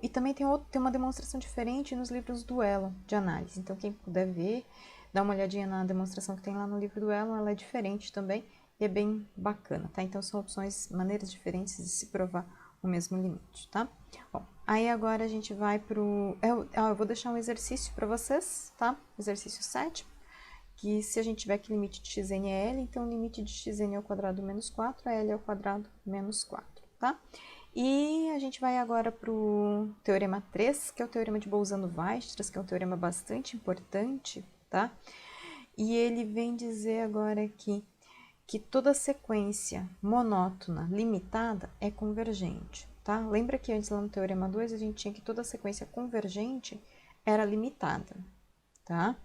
E também tem uma demonstração diferente nos livros do Elo de análise. Então, quem puder ver, dá uma olhadinha na demonstração que tem lá no livro do Elo, ela é diferente também e é bem bacana, tá? Então, são maneiras diferentes de se provar o mesmo limite, tá? Bom, aí agora a gente vai pro... eu vou deixar um exercício para vocês, tá? Exercício 7, que se a gente tiver que limite de xn é L, então o limite de xn ao quadrado menos 4 é L ao quadrado menos 4, tá? E a gente vai agora para o teorema 3, que é o teorema de Bolzano-Weierstrass, que é um teorema bastante importante, tá? E ele vem dizer agora que toda sequência monótona limitada é convergente, tá? Lembra que antes lá no teorema 2 a gente tinha que toda sequência convergente era limitada, tá?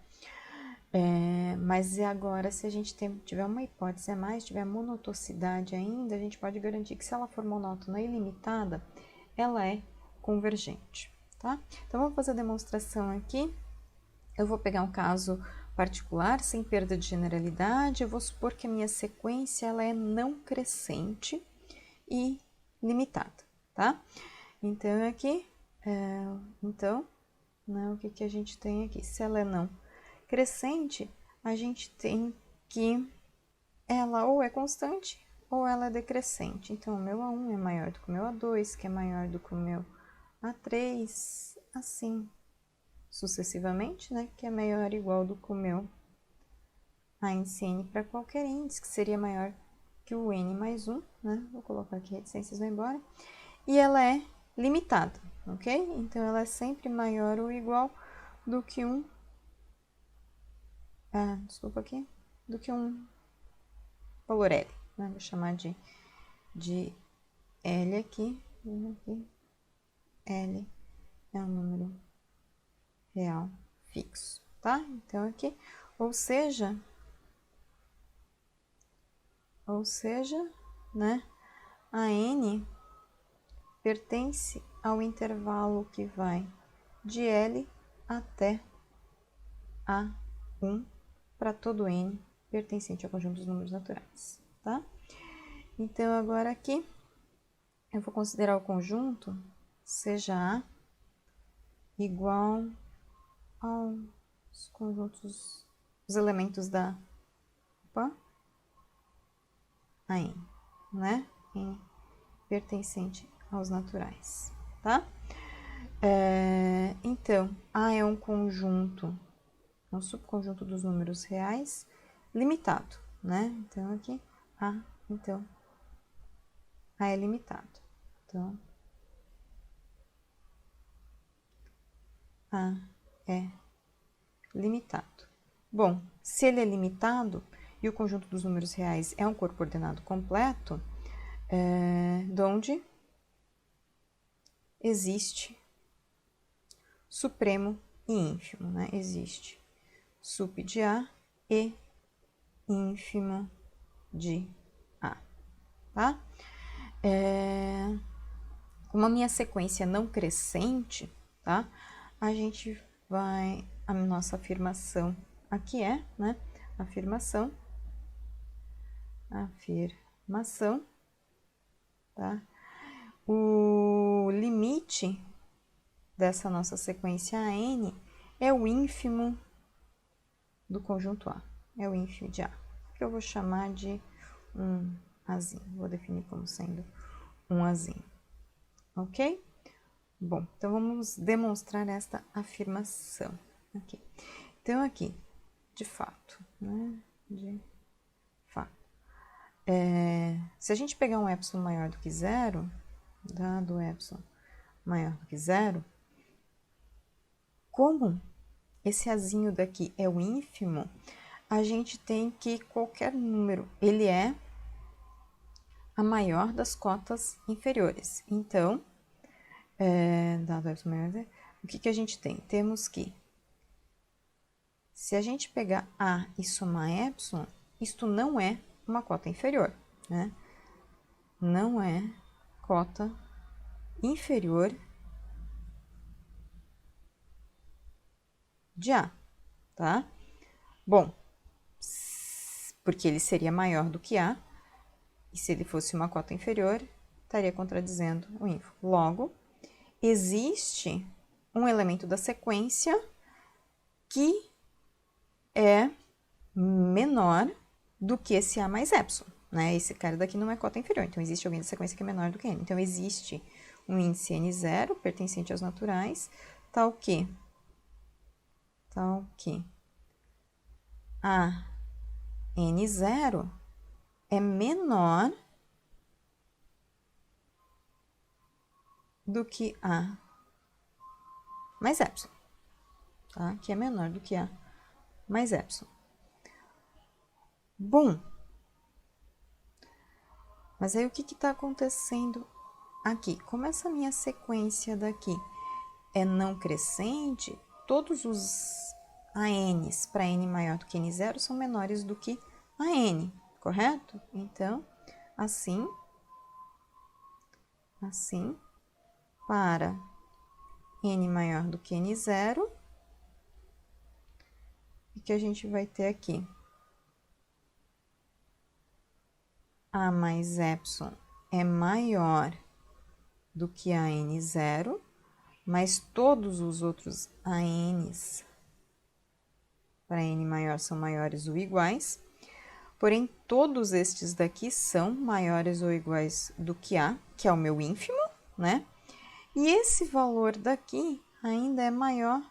Mas agora, se a gente tiver uma hipótese a mais, tiver monotocidade ainda, a gente pode garantir que se ela for monótona e limitada, ela é convergente, tá? Então, vamos fazer a demonstração aqui. Eu vou pegar um caso particular, sem perda de generalidade. Eu vou supor que a minha sequência ela é não crescente e limitada, tá? Então, aqui, né, o que a gente tem aqui? Se ela é não crescente, a gente tem que ela ou é constante ou ela é decrescente. Então, o meu A1 é maior do que o meu A2, que é maior do que o meu A3, assim sucessivamente, né? Que é maior ou igual do que o meu A índice N para qualquer índice, que seria maior que o N mais 1, né? Vou colocar aqui reticências, vai embora. E ela é limitada, ok? Então, ela é sempre maior ou igual do que um do que um valor L, né? Vou chamar de L aqui, L é um número real fixo, tá? Então, aqui, ou seja, né, a N pertence ao intervalo que vai de L até A1 para todo N pertencente ao conjunto dos números naturais, tá? Então, agora aqui, eu vou considerar o conjunto seja A igual aos conjuntos, os elementos da a N, né? N pertencente aos naturais, tá? Então, A é um conjunto, um subconjunto dos números reais limitado, né? Então, aqui, então, A é limitado. Então, A é limitado. Bom, se ele é limitado e o conjunto dos números reais é um corpo ordenado completo, de onde existe supremo e ínfimo, né? Existe sup de A e ínfimo de A, tá? Como a minha sequência não crescente, tá? A gente vai, a nossa afirmação aqui é, né? Afirmação, tá? O limite dessa nossa sequência AN é o ínfimo do conjunto A, é o ínfimo de A, que eu vou chamar de um Azinho, vou definir como sendo um Azinho, ok? Bom, então vamos demonstrar esta afirmação aqui. Então, aqui, de fato, né? De fato. Se a gente pegar um epsilon maior do que zero, dado epsilon maior do que zero, como esse azinho daqui é o ínfimo, a gente tem que qualquer número, ele é a maior das cotas inferiores. Então, dado epsilon maior, o que a gente tem? Temos que, se a gente pegar A e somar epsilon, isto não é uma cota inferior, né? Não é cota inferior de A, tá? Bom, porque ele seria maior do que A, e se ele fosse uma cota inferior, estaria contradizendo o ínfimo. Logo, existe um elemento da sequência que é menor do que esse A mais epsilon, né? Esse cara daqui não é cota inferior, então existe alguém da sequência que é menor do que N. Então, existe um índice N0 pertencente aos naturais, tal que a N0 é menor do que A mais epsilon, tá? Que é menor do que A mais epsilon. Bom, mas aí o que está acontecendo aqui? Como essa minha sequência daqui é não crescente, todos os ANs para N maior do que N0 são menores do que a N, correto? Então, assim, para N maior do que N0, o que a gente vai ter aqui? A mais epsilon é maior do que a N0, mas todos os outros ANs para N maior são maiores ou iguais, porém, todos estes daqui são maiores ou iguais do que A, que é o meu ínfimo, né? E esse valor daqui ainda é maior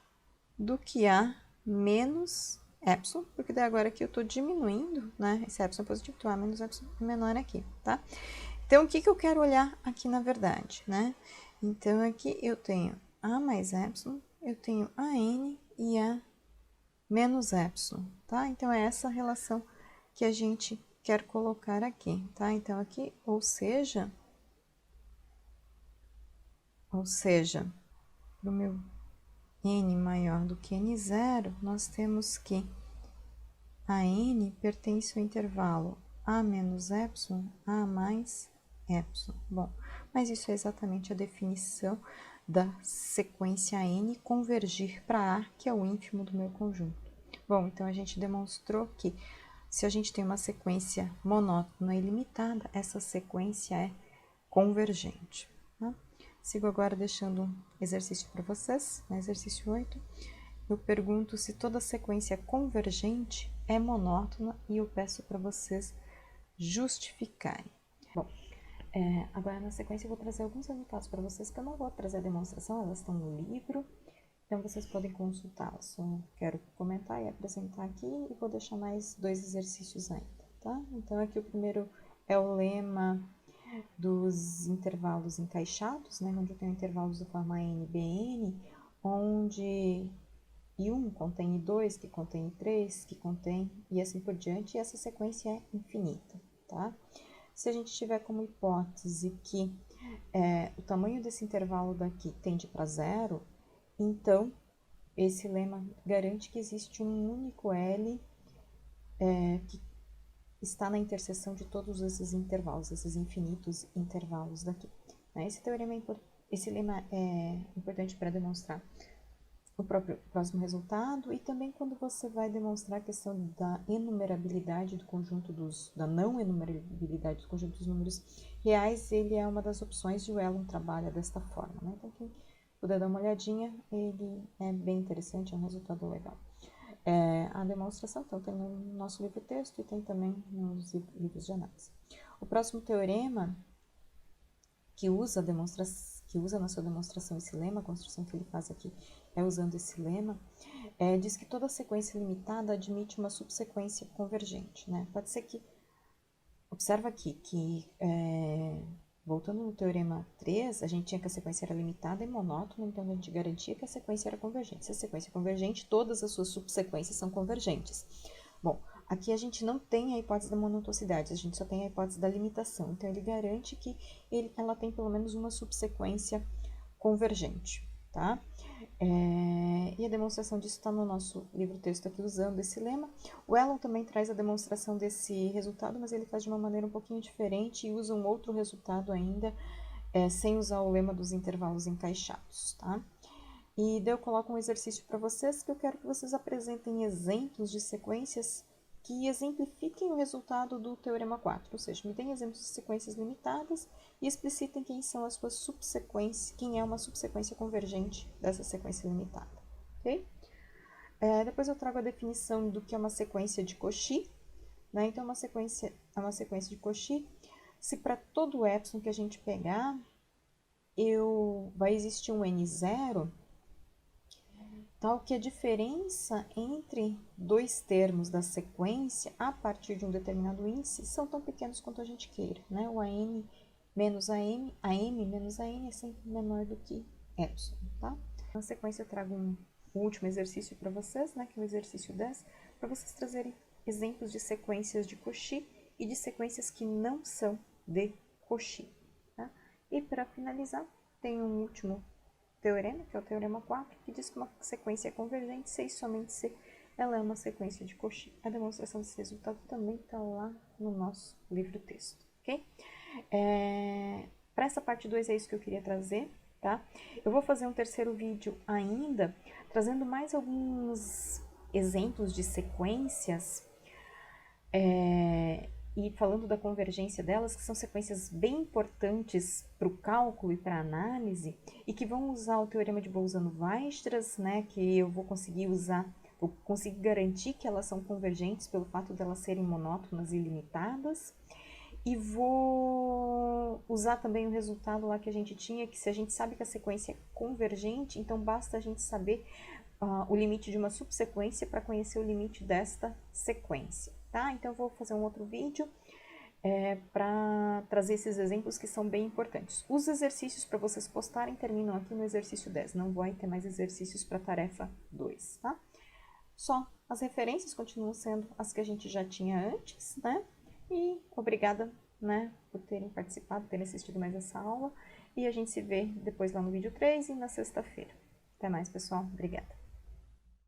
do que A menos epsilon, porque daí agora aqui eu estou diminuindo, né? Esse epsilon é positivo, então A menos epsilon é menor aqui, tá? Então, o que eu quero olhar aqui na verdade, né? Então, aqui eu tenho A mais epsilon, eu tenho AN e A menos epsilon, tá? Então, é essa relação que a gente quer colocar aqui, tá? Então, aqui, ou seja, para o meu N maior do que N0, nós temos que a N pertence ao intervalo A menos epsilon, A mais epsilon. Bom, mas isso é exatamente a definição da sequência n convergir para A, que é o ínfimo do meu conjunto. Bom, então a gente demonstrou que se a gente tem uma sequência monótona e ilimitada, essa sequência é convergente. Tá? Sigo agora deixando um exercício para vocês, no exercício 8. Eu pergunto se toda sequência convergente é monótona e eu peço para vocês justificarem. Bom, agora na sequência eu vou trazer alguns resultados para vocês, que eu não vou trazer a demonstração, elas estão no livro, então vocês podem consultá-las. Só quero comentar e apresentar aqui e vou deixar mais 2 exercícios ainda, tá? Então aqui o primeiro é o lema dos intervalos encaixados, né, onde eu tenho intervalos da forma NBN, onde I1 contém I2, que contém I3, que contém e assim por diante, e essa sequência é infinita, tá? Se a gente tiver como hipótese que o tamanho desse intervalo daqui tende para zero, então esse lema garante que existe um único L que está na interseção de todos esses intervalos, esses infinitos intervalos daqui. Esse lema é importante para demonstrar o próximo resultado e também quando você vai demonstrar a questão da enumerabilidade do conjunto da não enumerabilidade do conjunto dos números reais, ele é uma das opções e o Elon trabalha desta forma, né? Então, quem puder dar uma olhadinha, ele é bem interessante, é um resultado legal. A demonstração, então, tem no nosso livro-texto e tem também nos livros de análise. O próximo teorema que usa na sua demonstração esse lema, a construção que ele faz aqui é usando esse lema, diz que toda sequência limitada admite uma subsequência convergente, né? Pode ser que, observa aqui, que voltando no teorema 3, a gente tinha que a sequência era limitada e monótona, então a gente garantia que a sequência era convergente. Se a sequência é convergente, todas as suas subsequências são convergentes. Bom, aqui a gente não tem a hipótese da monotocidade, a gente só tem a hipótese da limitação. Então, ele garante que ela tem pelo menos uma subsequência convergente, tá? E a demonstração disso está no nosso livro-texto aqui, usando esse lema. O Elon também traz a demonstração desse resultado, mas ele faz de uma maneira um pouquinho diferente e usa um outro resultado ainda, sem usar o lema dos intervalos encaixados, tá? E daí eu coloco um exercício para vocês, que eu quero que vocês apresentem exemplos de sequências que exemplifiquem o resultado do Teorema 4, ou seja, me deem exemplos de sequências limitadas e explicitem quem são as suas subsequências, quem é uma subsequência convergente dessa sequência limitada, ok? Depois eu trago a definição do que é uma sequência de Cauchy, né? Então, uma sequência de Cauchy, se para todo epsilon que a gente pegar, vai existir um n0, tal que a diferença entre dois termos da sequência a partir de um determinado índice são tão pequenos quanto a gente queira, né? O AM menos AM, AM menos AM é sempre menor do que epsilon, tá? Na sequência eu trago um último exercício para vocês, né? Que é o exercício 10, para vocês trazerem exemplos de sequências de Cauchy e de sequências que não são de Cauchy, tá? E para finalizar, tem um último teorema, que é o teorema 4, que diz que uma sequência é convergente se e somente se ela é uma sequência de Cauchy. A demonstração desse resultado também está lá no nosso livro-texto, ok? Para essa parte 2 é isso que eu queria trazer, tá? Eu vou fazer um terceiro vídeo ainda, trazendo mais alguns exemplos de sequências, e falando da convergência delas, que são sequências bem importantes para o cálculo e para a análise, e que vão usar o teorema de Bolzano-Weierstrass, né, que eu vou conseguir garantir que elas são convergentes pelo fato de elas serem monótonas e limitadas, e vou usar também o resultado lá que a gente tinha, que se a gente sabe que a sequência é convergente, então basta a gente saber o limite de uma subsequência para conhecer o limite desta sequência. Tá? Então, eu vou fazer um outro vídeo para trazer esses exemplos que são bem importantes. Os exercícios para vocês postarem terminam aqui no exercício 10, não vai ter mais exercícios para a tarefa 2, tá? Só as referências continuam sendo as que a gente já tinha antes, né? E obrigada, né, por terem participado, terem assistido mais essa aula. E a gente se vê depois lá no vídeo 3 e na sexta-feira. Até mais, pessoal. Obrigada.